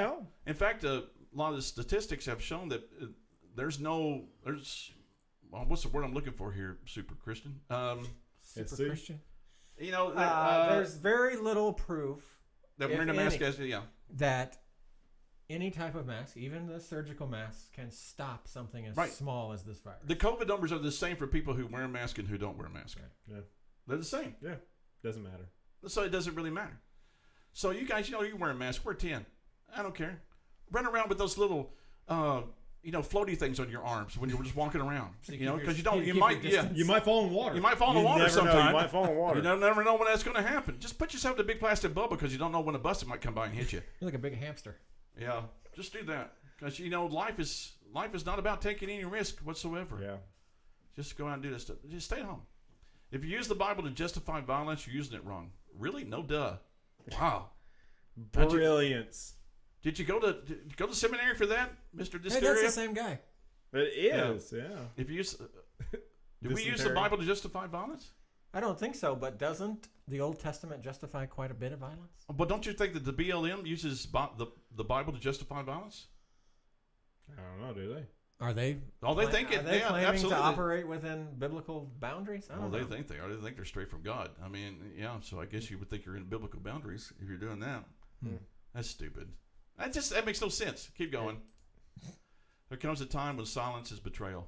In fact, a lot of the statistics have shown that what's the word I'm looking for here? Super Christian. Super Christian. There's very little proof that wearing a mask that any type of mask, even the surgical mask, can stop something as small as this virus. The COVID numbers are the same for people who wear a mask and who don't wear a mask. Right. Yeah. They're the same. Yeah. Doesn't matter. So it doesn't really matter. So you guys, you wear a mask. Wear 10. I don't care. Run around with those little, floaty things on your arms when you're just walking around. Because you might fall in water. You might fall in water sometime. You might fall in water. You never know when that's going to happen. Just put yourself in a big plastic bubble because you don't know when a bus might come by and hit you. You're like a big hamster. Yeah, just do that because life is not about taking any risk whatsoever. Yeah, just go out and do this stuff. Just stay at home. If you use the Bible to justify violence, you're using it wrong. Really? No, duh. Wow, brilliance. Did you go to seminary for that, Mr. Dysteria? Hey, that's the same guy. It is. Yeah. If you use, do we use the Bible to justify violence? I don't think so, but doesn't the Old Testament justify quite a bit of violence? But don't you think that the BLM uses the Bible to justify violence? I don't know, do they? Are they? Oh, they think it. Are they Yeah, claiming absolutely. to operate within biblical boundaries? I don't Well, know. they think they are. They think they're straight from God. I mean, yeah. So I guess you would think you're in biblical boundaries if you're doing that. That's stupid. That makes no sense. Keep going. There comes a time when silence is betrayal.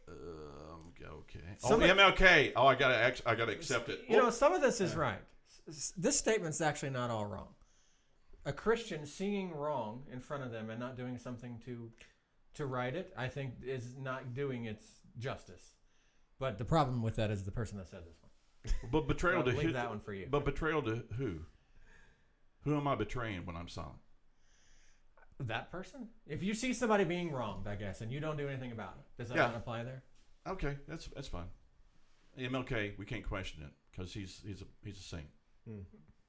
Okay. MLK. Oh, I gotta accept it. You know, some of this is right. This statement's actually not all wrong. A Christian seeing wrong in front of them and not doing something to right it, I think, is not doing its justice. But the problem with that is the person that said this one. But betrayal to I'll who? leave that one for you. But betrayal to who? Who am I betraying when I'm silent? That person? If you see somebody being wronged, I guess, and you don't do anything about it, does that Yeah. not apply there? Okay, that's fine. MLK, we can't question it because he's a saint.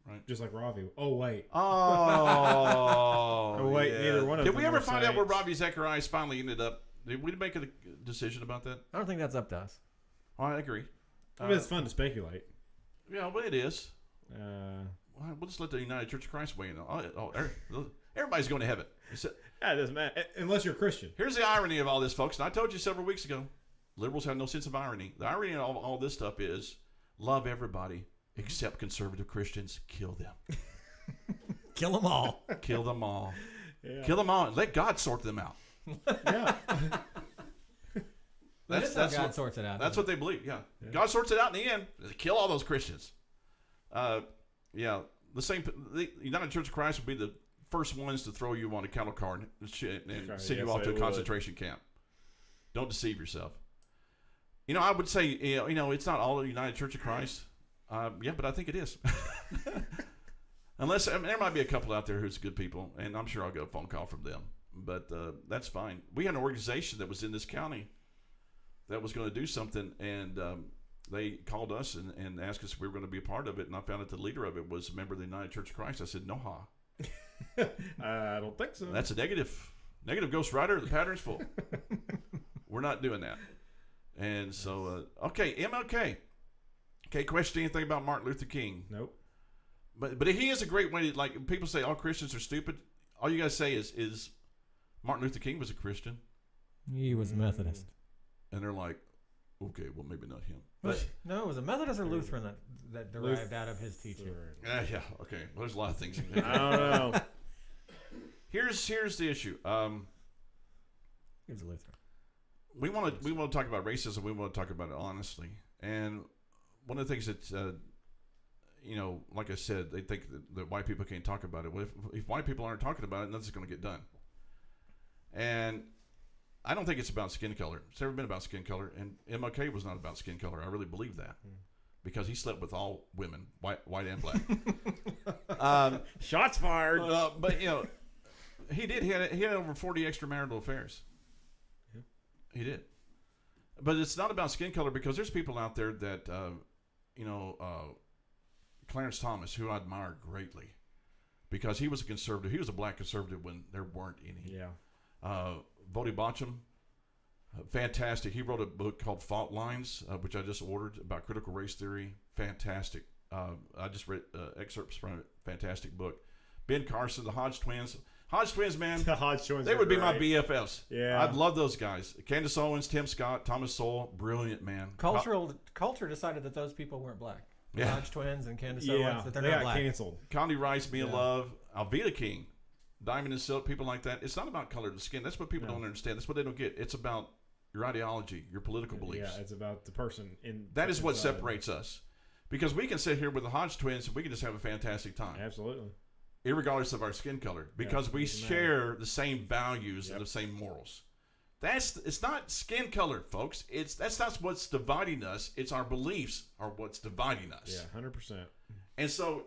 Right. Just like Ravi. Oh, wait. Oh, Oh, wait, yeah. neither one of Did them we ever are find out where saints. Ravi Zacharias finally ended up? Did we make a decision about that? I don't think that's up to us. Oh, I agree. I mean, it's fun to speculate. Yeah, well, it is. Uh, We'll just let the United Church of Christ weigh in. Everybody's going to heaven. yeah, it doesn't matter. Unless you're a Christian. Here's the irony of all this, folks. And I told you several weeks ago, liberals have no sense of irony. The irony of all this stuff is love everybody except conservative Christians. Kill them. Kill them all. Kill them all. Yeah. Kill them all. Let God sort them out. Yeah. That's how God sorts it out. That's what they believe. Yeah. God sorts it out in the end. Kill all those Christians. Yeah. The United Church of Christ will be the first ones to throw you on a cattle car and send you off to a concentration camp. Don't deceive yourself. You know, I would say, you know, it's not all the United Church of Christ. Yeah, but I think it is. Unless, I mean, there might be a couple out there who's good people, and I'm sure I'll get a phone call from them. But that's fine. We had an organization that was in this county that was going to do something, and they called us and asked us if we were going to be a part of it. And I found out the leader of it was a member of the United Church of Christ. I said, no, I don't think so. that's a negative. Negative Ghost Rider. The pattern's full. We're not doing that. And so, okay, MLK. Okay, question anything about Martin Luther King? Nope. But he is a great way to, like, people say all Christians are stupid. All you got to say is Martin Luther King was a Christian. He was Methodist. And they're like, okay, well, maybe not him. But No, it was a Methodist or Lutheran that derived out of his teaching. yeah, okay. Well, there's a lot of things in there. I don't know. Here's the issue. He was a Lutheran. We want to talk about racism. We want to talk about it honestly. And one of the things that you know, like I said, they think that white people can't talk about it. Well, if white people aren't talking about it, nothing's going to get done. And I don't think it's about skin color. It's never been about skin color. And MLK was not about skin color. I really believe that because he slept with all women, white and black. Shots fired. But you know, he did. He had over 40 extramarital affairs. Yeah. He did. But it's not about skin color because there's people out there that, Clarence Thomas, who I admire greatly, because he was a conservative. He was a black conservative when there weren't any. Yeah. Vodi Bacham, fantastic. He wrote a book called Fault Lines, which I just ordered about critical race theory. Fantastic. I just read excerpts from it. Fantastic book. Ben Carson, the Hodge twins. Hodge twins, man. The Hodge twins. They would be great. my BFFs. Yeah. I'd love those guys. Candace Owens, Tim Scott, Thomas Sowell. Brilliant, man. Culture decided that those people weren't black. The Yeah. Hodge twins and Candace Yeah. Owens, that they're They not got black. canceled. Condi Rice, Mia Yeah. Love, Alveda King, Diamond and Silk, people like that. It's not about color of the skin. That's what people No. don't understand. That's what they don't get. It's about your ideology, your political beliefs. Yeah, it's about the person in. That is what inside. separates us. Because we can sit here with the Hodge twins and we can just have a fantastic time, Absolutely. irregardless of our skin color, because we doesn't matter. share the same values Yep. and the same morals. It's not skin color, folks. That's not what's dividing us. It's our beliefs are what's dividing us. Yeah, 100%. And so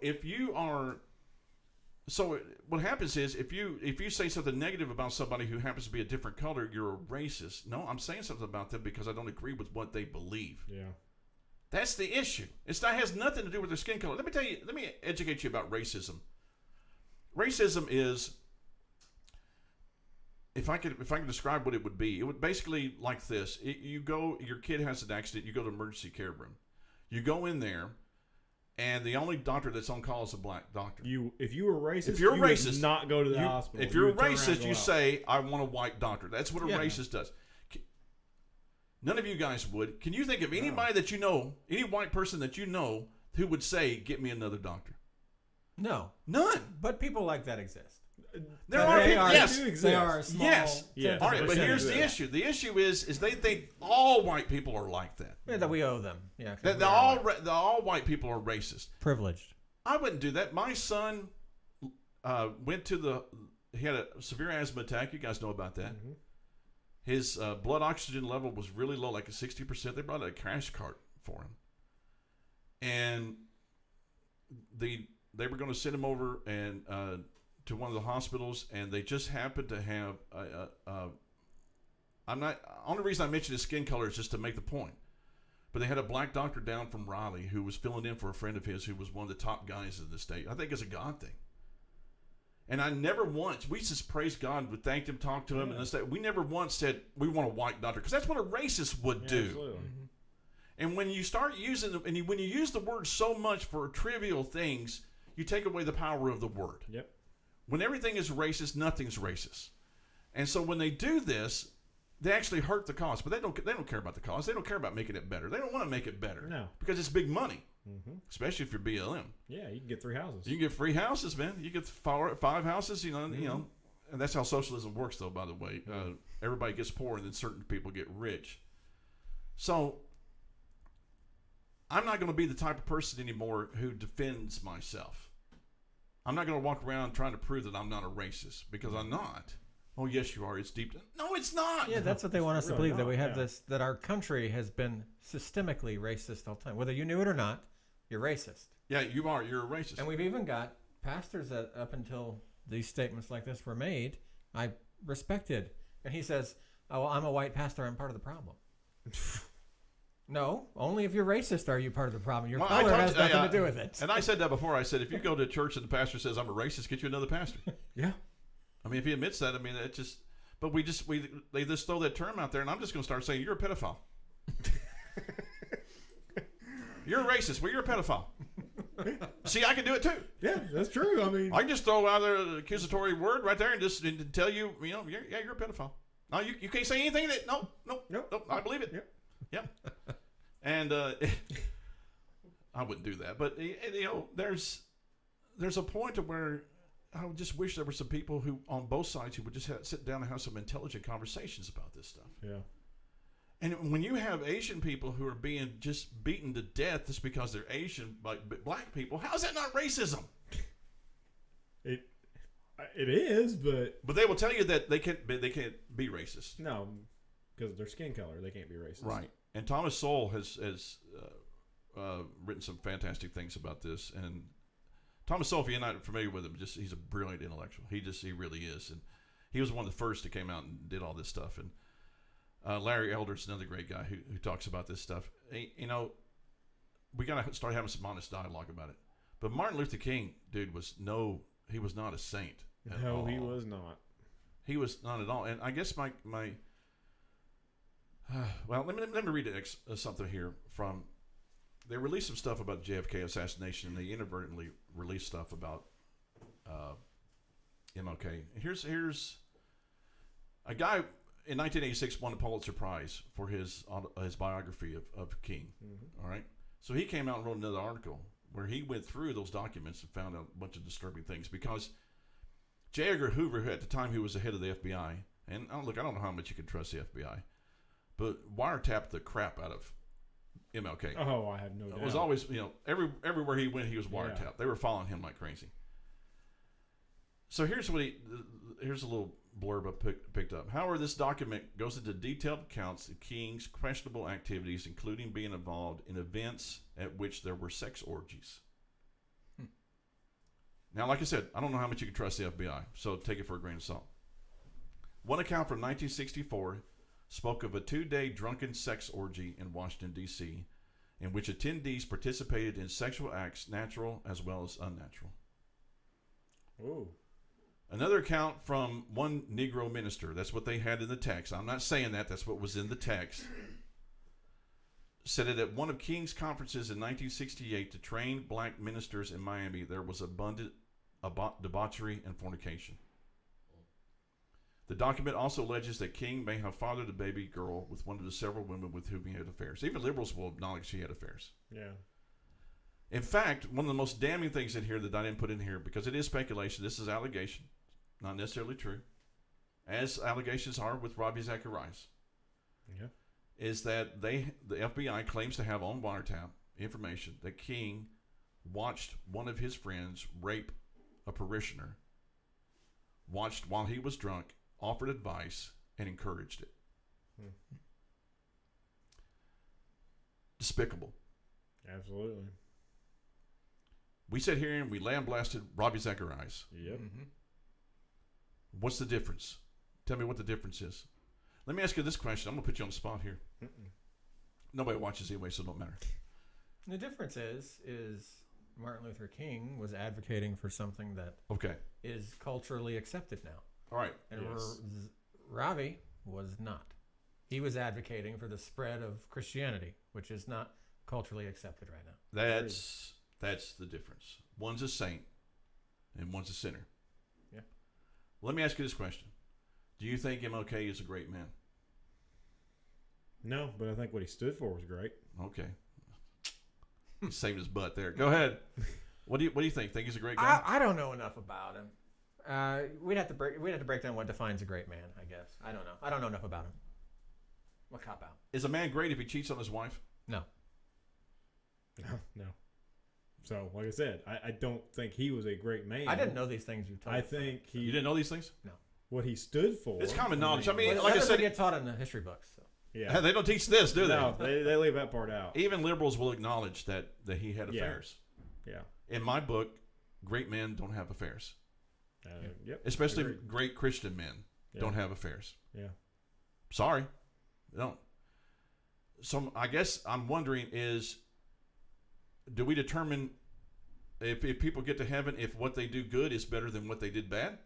what happens is if you say something negative about somebody who happens to be a different color, you're a racist. No, I'm saying something about them because I don't agree with what they believe. Yeah. That's the issue. It has nothing to do with their skin color. Let me educate you about racism. Racism is if I could describe what it would be, it would basically like this. Your kid has an accident, you go to emergency care room. You go in there, and the only doctor that's on call is a black doctor. If you were racist, if you're you racist, would not go to the hospital. If you're a would turn around and racist, go you out. say, I want a white doctor. That's what a racist does. None of you guys would. Can you think of anybody that you know, any white person that you know, who would say, get me another doctor? No. None. But people like that exist. There are people, yes. They are a small. Yes. Yes. All right, but here's percentage the issue. The issue is they think all white people are like that. Yeah, that we owe them. Yeah. 'Cause That we are all white people are racist. privileged. I wouldn't do that. My son went to he had a severe asthma attack. You guys know about that. Mm-hmm. His blood oxygen level was really low, like a 60%. They brought a crash cart for him. And they were going to send him over and to one of the hospitals, and they just happened to have only reason I mention his skin color is just to make the point. But they had a black doctor down from Raleigh who was filling in for a friend of his who was one of the top guys in the state. I think it's a God thing. And I never once, we just praised God, we thanked him, talked to him, and this, that. We never once said we want a white doctor, because that's what a racist would do. Absolutely. Mm-hmm. And when you start using, when you use the word so much for trivial things, you take away the power of the word. Yep. When everything is racist, nothing's racist. And so when they do this, they actually hurt the cause. But they don't care about the cause. They don't care about making it better. They don't want to make it better. No. Because it's big money. Mm-hmm. Especially if you're BLM. Yeah, you can get 3 houses. You can get free houses, man. You get five houses, and that's how socialism works, though, by the way. Everybody gets poor, and then certain people get rich. So I'm not going to be the type of person anymore who defends myself. I'm not going to walk around trying to prove that I'm not a racist, because I'm not. Oh, yes, you are. It's deep. No, it's not. Yeah, that's what they want us to Really believe, that we have not, this, that our country has been systemically racist all the time. Whether you knew it or not, you're racist. Yeah, you are. You're a racist. And we've even got pastors that, up until these statements like this were made, I respected. And he says, oh, well, I'm a white pastor. I'm part of the problem. No, only if you're racist are you part of the problem. Your color has nothing to do with it. And I said that before. I said, if you go to a church and the pastor says, I'm a racist, get you another pastor. Yeah. I mean, if he admits that, I mean, it just, but they just throw that term out there, and I'm just going to start saying, you're a pedophile. You're a racist. Well, you're a pedophile. See, I can do it too. Yeah, that's true. I mean, I can just throw out an accusatory word right there and just tell you, you're a pedophile. No, you can't say anything that, no, I believe it. Yep. And I wouldn't do that. But, there's a point to where I would just wish there were some people who, on both sides, who would just sit down and have some intelligent conversations about this stuff. yeah. And when you have Asian people who are being just beaten to death just because they're Asian by black people, how is that not racism? It is, but But they will tell you that they can't be racist. no, because of their skin color, they can't be racist. Right. And Thomas Sowell has written some fantastic things about this. And Thomas Sowell, if you're not familiar with him, he's a brilliant intellectual. He really is. And he was one of the first that came out and did all this stuff. And Larry Elder's another great guy who talks about this stuff. We got to start having some honest dialogue about it. But Martin Luther King, dude, he was not a saint at all. No, he was not. He was not at all. And I guess my well, let me read something here from. They released some stuff about JFK assassination, and they inadvertently released stuff about MLK. Here's a guy in 1986 won a Pulitzer Prize for his biography of King. Mm-hmm. All right, so he came out and wrote another article where he went through those documents and found out a bunch of disturbing things, because J. Edgar Hoover, who at the time he was the head of the FBI, and I don't know how much you can trust the FBI, but wiretapped the crap out of MLK. Oh, I have no doubt. It was always, everywhere he went, he was wiretapped. Yeah. They were following him like crazy. So here's a little blurb I picked up. However, this document goes into detailed accounts of King's questionable activities, including being involved in events at which there were sex orgies. Now, like I said, I don't know how much you can trust the FBI, so take it for a grain of salt. One account from 1964 spoke of a 2-day drunken sex orgy in Washington, D.C., in which attendees participated in sexual acts, natural as well as unnatural. Oh. Another account from one Negro minister. That's what they had in the text. I'm not saying that. That's what was in the text. Said it at one of King's conferences in 1968 to train black ministers in Miami. There was abundant debauchery and fornication. The document also alleges that King may have fathered a baby girl with one of the several women with whom he had affairs. Even liberals will acknowledge he had affairs. Yeah. In fact, one of the most damning things in here that I didn't put in here, because it is speculation, this is allegation, not necessarily true, as allegations are with Ravi Zacharias, is that the FBI claims to have on wiretap information that King watched one of his friends rape a parishioner, watched while he was drunk, offered advice, and encouraged it. Despicable. Absolutely. We sit here and we lambasted Ravi Zacharias. Yep. What's the difference? Tell me what the difference is. Let me ask you this question. I'm going to put you on the spot here. Nobody watches anyway, so it don't matter. The difference is Martin Luther King was advocating for something that is culturally accepted now. All right. And Ravi was not. He was advocating for the spread of Christianity, which is not culturally accepted right now. That's the difference. One's a saint and one's a sinner. Yeah. Let me ask you this question. Do you think MLK is a great man? No, but I think what he stood for was great. Okay. He saved his butt there. Go ahead. What do you think? Think he's a great guy? I don't know enough about him. We'd have to break down what defines a great man, I guess. I don't know. I don't know enough about him. What cop out? Is a man great if he cheats on his wife? No. No. So, like I said, I don't think he was a great man. I didn't know these things you told me. I think he... You didn't know these things? No. What he stood for... It's common knowledge. I mean, Well, like I that doesn't said... get taught in the history books. So. Yeah. They don't teach this, do they? No, they leave that part out. Even liberals will acknowledge that he had affairs. Yeah. In my book, great men don't have affairs. Yep. Especially Agreed. great Christian men don't have affairs. Yeah. Sorry. They don't. So I guess I'm wondering is, do we determine if people get to heaven if what they do good is better than what they did bad?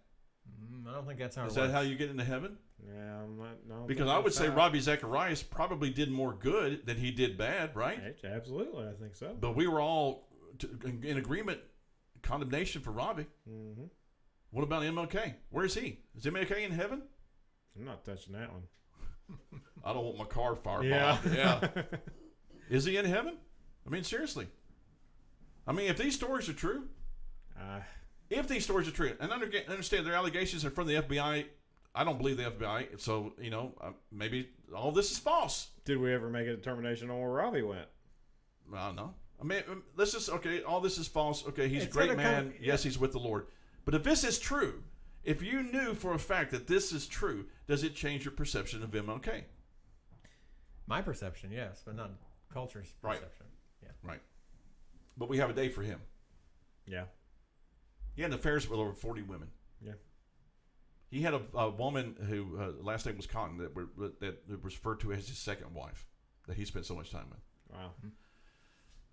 I don't think that's how it Is works. that how you get into heaven? Yeah, I'm not... No, Because I would say Ravi Zacharias probably did more good than he did bad, right? Absolutely, I think so. But we were all in agreement, condemnation for Ravi. Mm-hmm. What about MLK? Where is he? Is MLK in heaven? I'm not touching that one. I don't want my car fired. Yeah. Yeah. Is he in heaven? I mean, seriously. I mean, if these stories are true, and understand their allegations are from the FBI, I don't believe the FBI. So, maybe all this is false. Did we ever make a determination on where Ravi went? I don't know. I mean, let's just, all this is false. Okay, he's a great man. Yes, he's with the Lord. But if this is true, if you knew for a fact that this is true, does it change your perception of MLK? My perception, yes, but not culture's perception. Yeah. Right. But we have a day for him. Yeah. He had affairs with over 40 women. Yeah. He had a woman who last name was Cotton that was referred to as his second wife that he spent so much time with. Wow.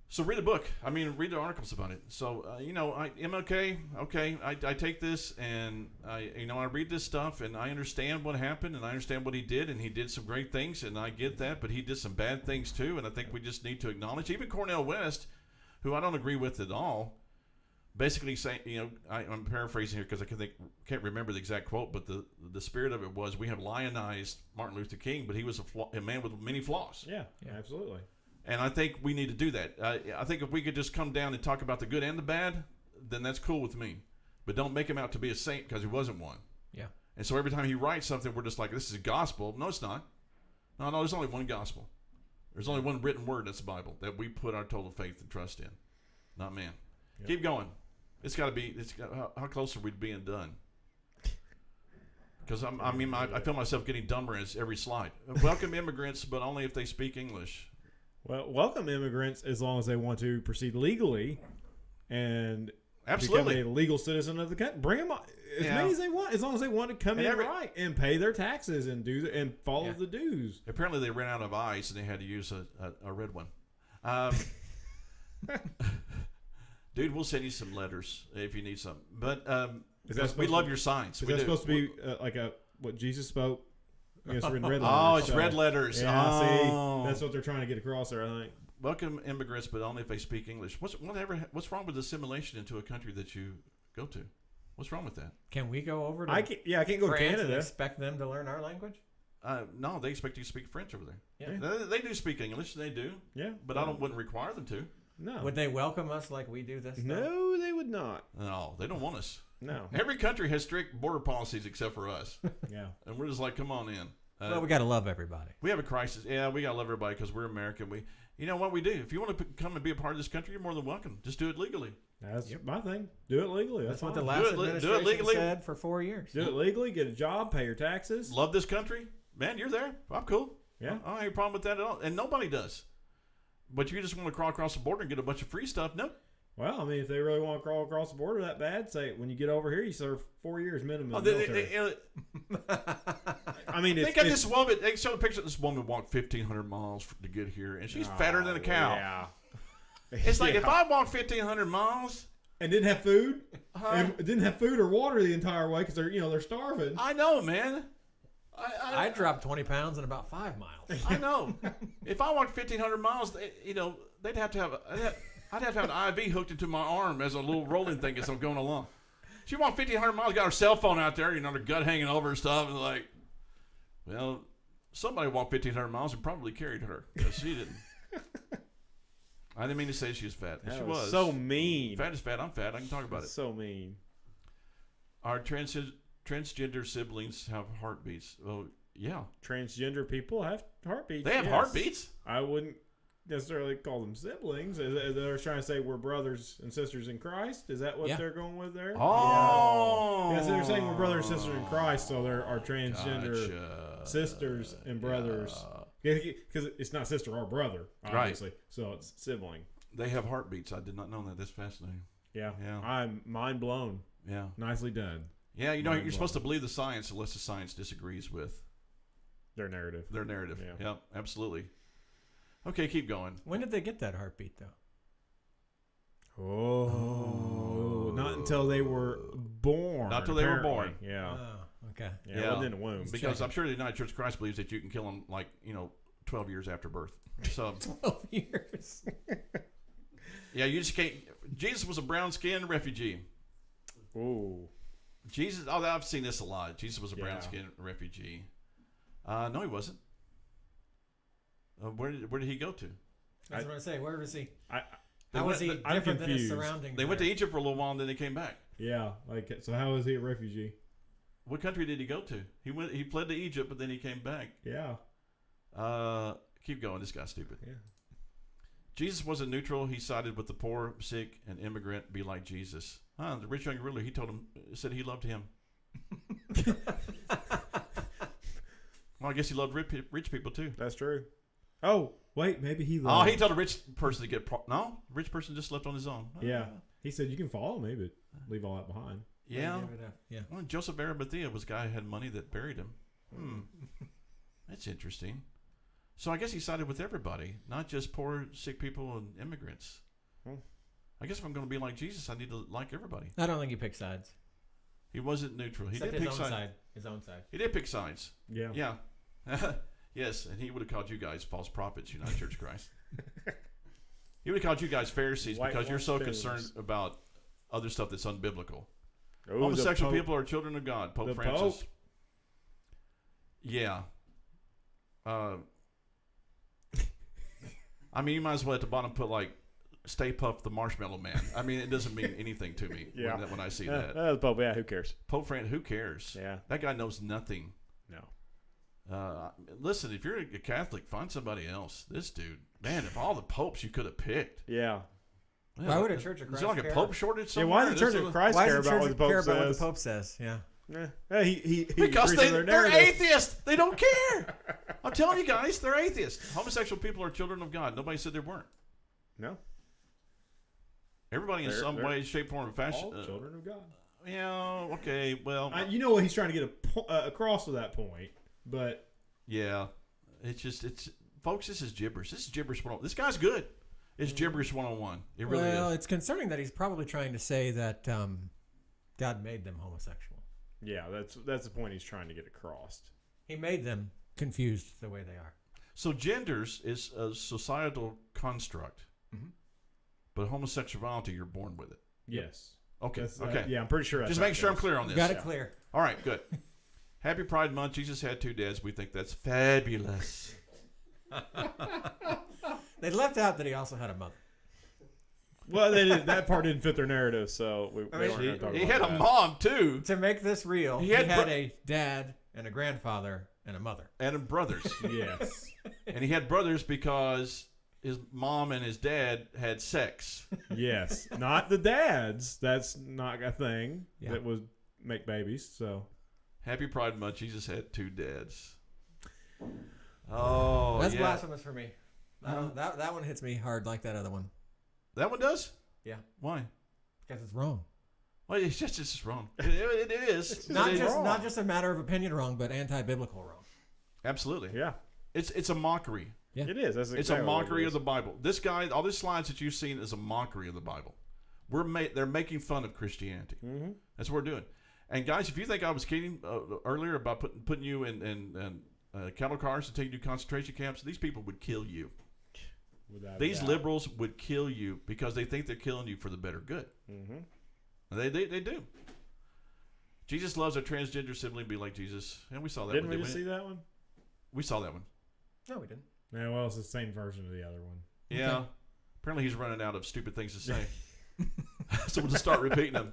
So read the book. I mean, read the articles about it. So MLK. Okay, I take this and I read this stuff and I understand what happened and I understand what he did and he did some great things and I get that, but he did some bad things too. And I think we just need to acknowledge even Cornel West, who I don't agree with at all. Basically saying, I'm paraphrasing here because I can't remember the exact quote, but the spirit of it was we have lionized Martin Luther King, but he was a man with many flaws. Yeah, absolutely. And I think we need to do that. I think if we could just come down and talk about the good and the bad, then that's cool with me. But don't make him out to be a saint because he wasn't one. Yeah. And so every time he writes something, we're just like, this is gospel. No, it's not. No, there's only one gospel. There's only one written word, that's the Bible, that we put our total faith and trust in. Not man. Yep. Keep going. How close are we to being done? Because I feel myself getting dumber as every slide. Welcome immigrants, but only if they speak English. Well, welcome immigrants as long as they want to proceed legally and become a legal citizen of the country. Bring them on, as many as they want, as long as they want to come in right and pay their taxes and follow the dues. Apparently, they ran out of ice and they had to use a red one. Dude, we'll send you some letters if you need some. But We love your signs. Is We that do. supposed to be like what Jesus spoke? It's written red letters. Oh, it's red letters. Yeah, Oh. see, that's what they're trying to get across there, I think. Welcome immigrants, but only if they speak English. What's wrong with assimilation into a country that you go to? What's wrong with that? Can we go over to I can't go to France and Canada. expect them to learn our language? No, they expect you to speak French over there. Yeah. They do speak English. They do. Yeah. But I wouldn't require them to. No. Would they welcome us like we do this stuff? No, they would not. No, they don't want us. No. Every country has strict border policies except for us. Yeah. And we're just like, come on in. Well, we got to love everybody. We have a crisis. Yeah, we got to love everybody because we're American. You know what we do? If you want to come and be a part of this country, you're more than welcome. Just do it legally. That's my thing. Do it legally. That's what fine. the last Do it administration legally. said for 4 years. Do it legally. Get a job. Pay your taxes. Love this country. Man, you're there. I'm cool. Yeah. I don't have any problem with that at all. And nobody does. But you just want to crawl across the border and get a bunch of free stuff. Nope. Well, I mean, if they really want to crawl across the border that bad, say when you get over here, you serve 4 years minimum. In the military. I mean, they got this woman. They showed a picture of this woman walked 1,500 miles to get here, and she's fatter than a cow. Yeah. It's like if I walk 1,500 miles and didn't have food, and didn't have food or water the entire way because they're starving. I know, man. I dropped 20 pounds in about 5 miles. I know. If I walked 1,500 miles, they'd have to have. I'd have to have an IV hooked into my arm as a little rolling thing as I'm going along. She walked 1,500 miles, got her cell phone out there, her gut hanging over and stuff, and like, well, somebody walked 1,500 miles and probably carried her because she didn't. I didn't mean to say she was fat. But she was so mean. Fat is fat. I'm fat. I can talk about it. So mean. Our transgender siblings have heartbeats. Oh, yeah. Transgender people have heartbeats. They have heartbeats? I wouldn't necessarily call them siblings. They're trying to say we're brothers and sisters in Christ. Is that what they're going with there? Oh. Yeah, so they're saying we're brothers and sisters in Christ, so they're our transgender sisters and brothers. Because it's not sister or brother, obviously. Right. So it's sibling. They have heartbeats. I did not know that. That's fascinating. Yeah. I'm mind blown. Yeah. Nicely done. Yeah, you're supposed to believe the science unless the science disagrees with their narrative. Yeah, absolutely. Okay, keep going. When did they get that heartbeat, though? Not until they were born. Not until they were born. Yeah. Oh, okay. Yeah, it wasn't in the womb. Because I'm sure the United Church of Christ believes that you can kill them 12 years after birth. So 12 years. Yeah, you just can't. Jesus was a brown-skinned refugee. Ooh. Jesus, I've seen this a lot. Jesus was a brown-skinned refugee. No, he wasn't. Where did he go to? That's what I say. Where was he? How was he different than his surroundings? They went to Egypt for a little while and then they came back. Yeah, so how was he a refugee? What country did he go to? He fled to Egypt, but then he came back. Yeah. Keep going. This guy's stupid. Yeah. Jesus wasn't neutral. He sided with the poor, sick, and immigrant. Be like Jesus. The rich young ruler. He said he loved him. Well, I guess he loved rich people too. That's true. Oh, wait, maybe he loved... Oh, he told a rich person to get... No, rich person just left on his own. Yeah. He said, you can follow me, but leave all that behind. Yeah. Yeah. Well, Joseph of Arimathea was a guy who had money that buried him. That's interesting. So I guess he sided with everybody, not just poor, sick people and immigrants. I guess if I'm going to be like Jesus, I need to like everybody. I don't think he picked sides. He wasn't neutral. He Except did pick his own sides. side. His own side. He did pick sides. Yeah. Yeah. Yes, and he would have called you guys false prophets, United Church of Christ. He would have called you guys Pharisees because you're so concerned about other stuff that's unbiblical. Oh, homosexual people are children of God. Pope Francis. Pope. Yeah. I mean, you might as well at the bottom put Stay Puft the Marshmallow Man. I mean, it doesn't mean anything to me when I see that. The Pope, who cares? Pope Francis, who cares? Yeah. That guy knows nothing. No. Listen, if you're a Catholic, find somebody else. This dude, man, if all the popes you could have picked. Yeah. Why would a Church of Christ Is there like a pope shortage somewhere? Yeah, why does the Church of Christ care about what the Pope says? What the Pope says? Yeah. Because they're atheists. They don't care. I'm telling you guys, they're atheists. Homosexual people are children of God. Nobody said they weren't. No. Everybody in some way, shape, form, or fashion. All children of God. Yeah, okay, well. You know what he's trying to get across with that point, but. Yeah. Folks, this is gibberish. This is gibberish 101. This guy's good. It's gibberish 101. It really is. Well, it's concerning that he's probably trying to say that God made them homosexual. Yeah, that's the point he's trying to get across. He made them confused the way they are. So genders is a societal construct, but homosexuality, you're born with it. Yes. Okay. That's, Okay. yeah, I'm pretty sure. Just make sure I'm clear on this. Got it clear. All right. Good. Happy Pride Month. Jesus had 2 dads. We think that's fabulous. They left out that he also had a mother. Well, that part didn't fit their narrative, so we weren't going to talk about He had that. a mom too, To make this real, He he had had bro- a dad and a grandfather and a mother. and brothers, Yes. and he had brothers because his mom and his dad had sex. Yes. Not the dads. That's not a thing Yeah. that would make babies. So Happy Pride Month. Jesus had 2 dads. Oh, That's yeah. blasphemous for me. That one hits me hard like that other one. That one does? Yeah. Why? Because it's wrong. Well, it's just wrong. It is. Not It is. not just a matter of opinion wrong, but anti-biblical wrong. Absolutely. yeah, It's a mockery. Yeah. it is. That's It's exactly a what mockery it of the Bible. This guy, all these slides that you've seen is a mockery of the Bible. They're making fun of Christianity. Mm-hmm. That's what we're doing. And guys, if you think I was kidding earlier about putting you in cattle cars and taking you to concentration camps, these people would kill you. Without a These doubt. liberals would kill you because they think they're killing you for the better good. Mm-hmm. They do. Jesus loves our transgender sibling. Be like Jesus, and we saw that. Didn't one, we just see that one? We saw that one. No, we didn't. Yeah, well, it's the same version of the other one. Yeah. Okay. Apparently, he's running out of stupid things to say, so we'll just start repeating them.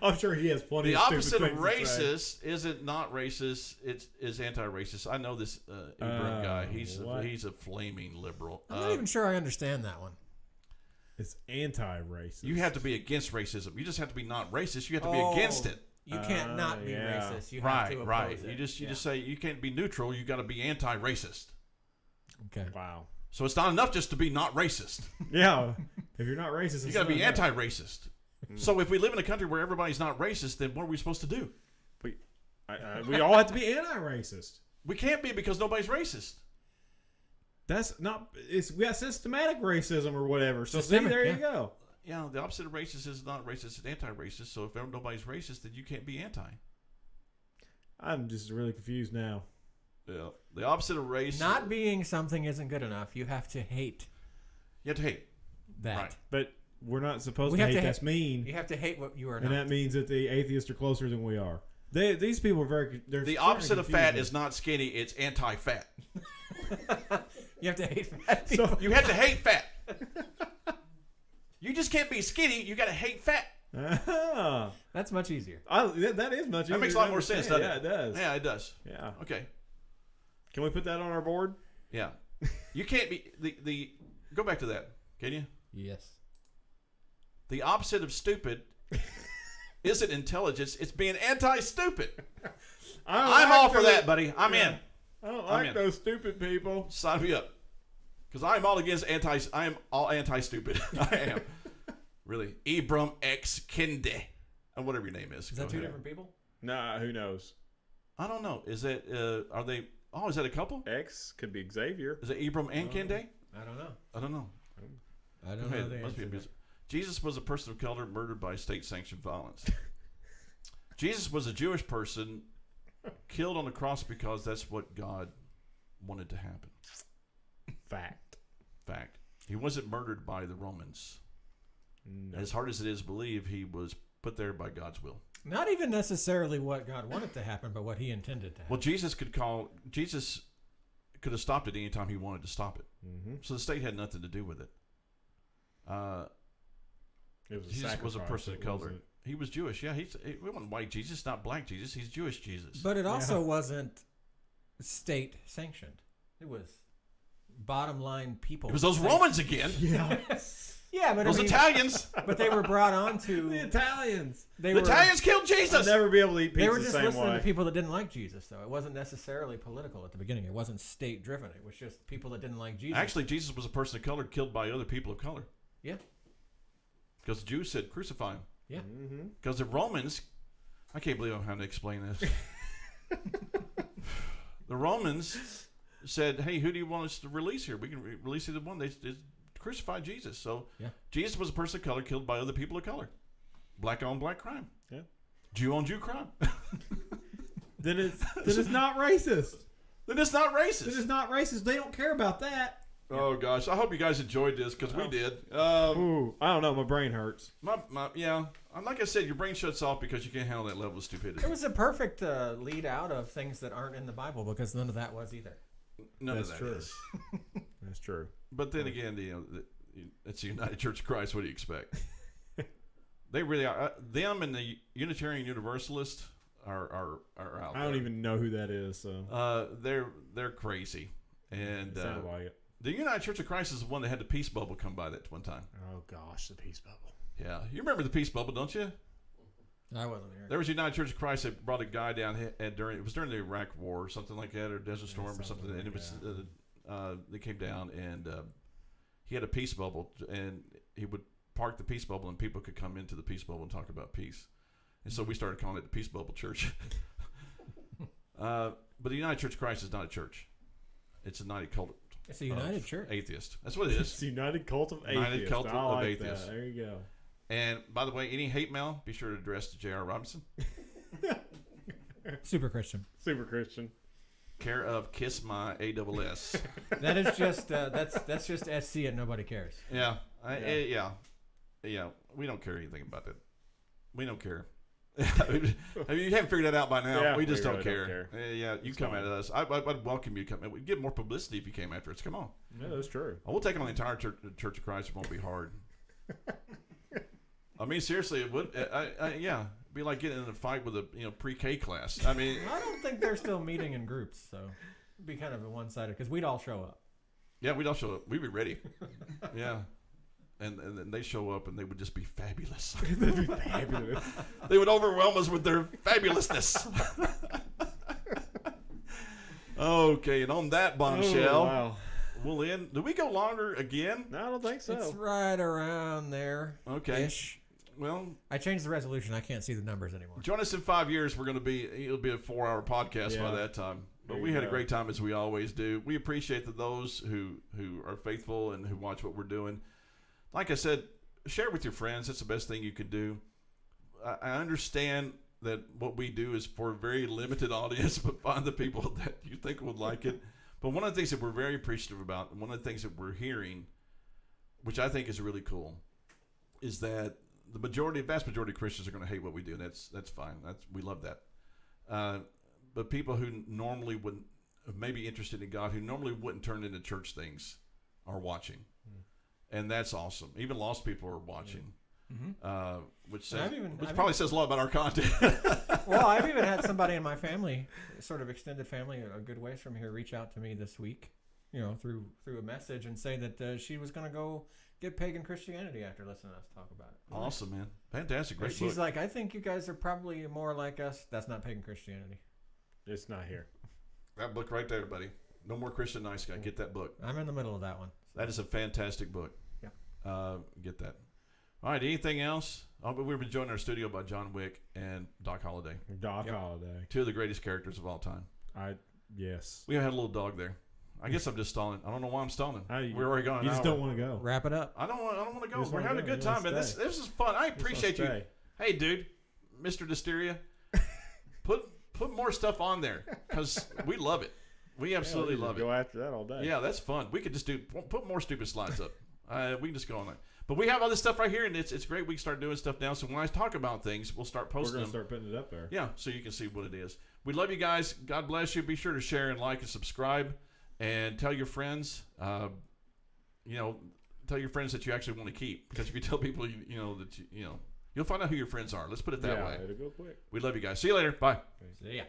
I'm sure he has plenty The of opposite stupid of things to say. racist isn't not racist. Is anti-racist. I know this Ibram guy. What? He's a flaming liberal. I'm not even sure I understand that one. It's anti-racist. You have to be against racism. You just have to be not racist. You have to be Oh, against it. You can't not be yeah. racist. You have to oppose Right. it. You just say you can't be neutral. You got to be anti-racist. Okay. Wow. So it's not enough just to be not racist. Yeah. If you're not racist, You it's got to be not enough. anti-racist. So if we live in a country where everybody's not racist, then what are we supposed to do? We all have to be anti-racist. We can't be because nobody's racist. That's not. We got systematic racism or whatever. So see, Systemic, there yeah. you go. Yeah, the opposite of racist is not racist; it's anti-racist. So if nobody's racist, then you can't be anti. I'm just really confused now. Yeah, the opposite of race. Not being something isn't good enough. You have to hate You have to hate. that. Right. But we're not supposed We to have hate. to That's mean, You have to hate what you are and not. that means that the atheists are closer than we are. These people are very. They're The starting opposite to of fat confuse is not skinny; it's anti-fat. You have to hate fat people. So- You have to hate fat. You just can't be skinny. You got to hate fat. me. Ah. That's much easier. That is much. That makes a easier lot to more sense, understand. doesn't Yeah, it does. Yeah, it does. Yeah. Okay. Can we put that on our board? Yeah. You can't be the. Go back to that. Can you? Yes. The opposite of stupid isn't intelligence. It's being anti-stupid. I'm all for that, buddy. I'm in. I don't I'm like in. those stupid people. Sign me up. Because I'm all against I am all anti-stupid. I am. Really. Ibram X. Kende. Or whatever your name is. Is Go that two ahead. different people? Nah, who knows? I don't know. Is it, are they, is that a couple? X could be Xavier. Is it Ibram and Kende? I don't know. I don't know. I Go don't know ahead. the Must be a answer. music. Jesus was a person of color murdered by state-sanctioned violence. Jesus was a Jewish person killed on the cross because that's what God wanted to happen. Fact. Fact. He wasn't murdered by the Romans. No. As hard as it is to believe, he was put there by God's will. Not even necessarily what God wanted to happen, but what he intended to happen. Well, Jesus could have stopped it any time he wanted to stop it. Mm-hmm. So the state had nothing to do with it. It was a Jesus was a sacrifice. person of It color. wasn't- He was Jewish. Yeah, he wasn't white Jesus, not black Jesus. He's Jewish Jesus. But it also wasn't state sanctioned. It was bottom line people. It was those Romans again. Yeah. Yeah, but Those I mean, Italians. but they were brought on to. The Italians. They The were. Italians killed I'll Jesus. never be able to eat They pizza were the just same listening way. to people that didn't like Jesus, though. It wasn't necessarily political at the beginning. It wasn't state driven. It was just people that didn't like Jesus. Actually, Jesus was a person of color killed by other people of color. Yeah. Because the Jews said, crucify him. Yeah. Mm-hmm. Because the Romans, I can't believe I'm having to explain this. The Romans said, hey, who do you want us to release here? We can release either one. They crucified Jesus. So Yeah. Jesus was a person of color killed by other people of color. Black on black crime. Yeah. Jew on Jew crime. Then it's not racist. Then it's not racist. Then it's not racist. They don't care about that. Oh gosh, I hope you guys enjoyed this because we did. Ooh, I don't know. My brain hurts. Yeah. Like I said, your brain shuts off because you can't handle that level of stupidity. It was a perfect lead out of things that aren't in the Bible because none of that was either. None That's of that true. is. That's true. But then again, it's the United Church of Christ. What do you expect? They really are. Them and the Unitarian Universalists are out I don't there. even know who that is. So They're crazy. And sounded like it. the United Church of Christ is the one that had the peace bubble come by that one time. Oh gosh, the peace bubble. Yeah, you remember the peace bubble, don't you? I wasn't here. There was United Church of Christ that brought a guy down it was during the Iraq War or something like that, or Desert Storm or something. And it was they came down and he had a peace bubble, and he would park the peace bubble, and people could come into the peace bubble and talk about peace. And so we started calling it the Peace Bubble Church. But the United Church of Christ is not a church; it's a united cult. It's a united church. Atheist. That's what it It's is. the United Cult of Atheists. United Cult I of like Atheists. that. There you go. And by the way, any hate mail, be sure to address to J.R. Robinson, Super Christian. Super Christian. care of Kiss My ASS. That is just that's just SC and nobody cares. Yeah, yeah. We don't care anything about that. We don't care. I mean, you haven't figured that out by now. Yeah, we just we don't really care. don't care. Yeah, you It's come fine. at us. I'd welcome you to come. We'd get more publicity if you came after us. Come on. Yeah, that's true. We'll take on the entire Church of Christ. It won't be hard. I mean, seriously, it would. Yeah, it'd be like getting in a fight with a pre-K class. I mean, I don't think they're still meeting in groups, so it'd be kind of a one-sided because we'd all show up. yeah, we'd all show up. We'd be ready. Yeah. And then they show up and they would just be fabulous. That'd be fabulous. They would overwhelm us with their fabulousness. Okay, and on that bombshell, Oh, wow. we'll end. Do we go longer again? No, I don't think so. It's right around there. Okay. Ish. Well, I changed the resolution. I can't see the numbers anymore. join us in 5 years. It'll be a 4-hour podcast by Yeah. that time. But There we you had a go. great time as we always do. We appreciate those who are faithful and who watch what we're doing. Like I said, share with your friends. That's the best thing you can do. I understand that what we do is for a very limited audience, but find the people that you think would like it. But one of the things that we're very appreciative about, and one of the things that we're hearing, which I think is really cool, is that the vast majority of Christians are going to hate what we do. And that's fine. We love that. But people who normally wouldn't, maybe interested in God, who normally wouldn't turn into church things, are watching. And that's awesome. Even lost people are watching, which probably says a lot about our content. Well, I've even had somebody in my family, sort of extended family, a good ways from here, reach out to me this week, through a message and say that she was going to go get pagan Christianity after listening to us talk about it. Awesome, man. Fantastic. Great She's book. like, I think you guys are probably more like us. That's not pagan Christianity. It's not here. That book right there, buddy. No More Christian Nice Guy. Get that book. I'm in the middle of that one. That is a fantastic book. Yeah. Get that. All right. Anything else? We've been joined in our studio by John Wick and Doc Holliday. Doc Holliday. Two of the greatest characters of all time. Yes. We had a little dog there. I guess I'm just stalling. I don't know why I'm stalling. We're already gone. You just don't want to go. Wrap it up. I don't want to go. just We're wanna having a go. good You wanna time, man. This stay. is fun. I appreciate you. stay. Hey, dude, Mr. Dysteria, put more stuff on there because we love it. We absolutely Yeah, we love just it. Go after that all day. Yeah, that's fun. We could just put more stupid slides up. We can just go on there. But we have all this stuff right here, and it's great. We can start doing stuff now. So when I talk about things, we'll start We're posting going them. to start putting it up there. Yeah, so you can see what it is. We love you guys. God bless you. Be sure to share and like and subscribe, and tell your friends. Tell your friends that you actually want to keep, because if you tell people you'll find out who your friends are. Let's put it that way. It'll go quick. We love you guys. See you later. Bye. See ya.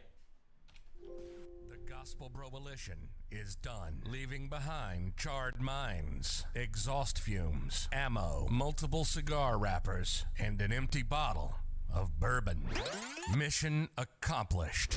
The Gospel Broalition is done, leaving behind charred minds, exhaust fumes, ammo, multiple cigar wrappers, and an empty bottle. of bourbon. Mission accomplished.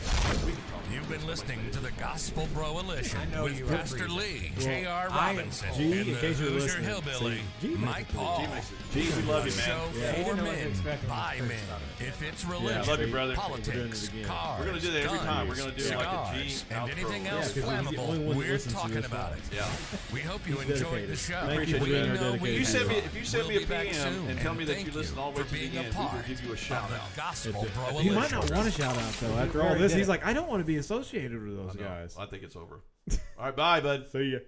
You've been listening to the Gospel Broalition with Pastor Lee, J.R. Robinson, G, and in the case you're Hoosier listening, Hillbilly, see, G Mike Paul. G, we love you, man. Show for men, by men. If it's religion, love you, brother. politics, cars, We're gonna do that every time. We're guns, gonna do like a G cigars, and outro. anything Yeah, else 'cause he's the only flammable, one that we're listens to talking this about one. it. Yeah. We hope you He's enjoyed dedicated. the show. Thank you for We being our know dedicated we If you send me, will. if you send me We'll a be back PM soon, and tell me that thank you listen all the way for to the being a end, we will part give you a of shout the out. Gospel He might Broalition. not want a shout out though. After all already this, did he's it. like, I don't want to be associated with those No, guys. I think it's over. All right, bye, bud. See ya.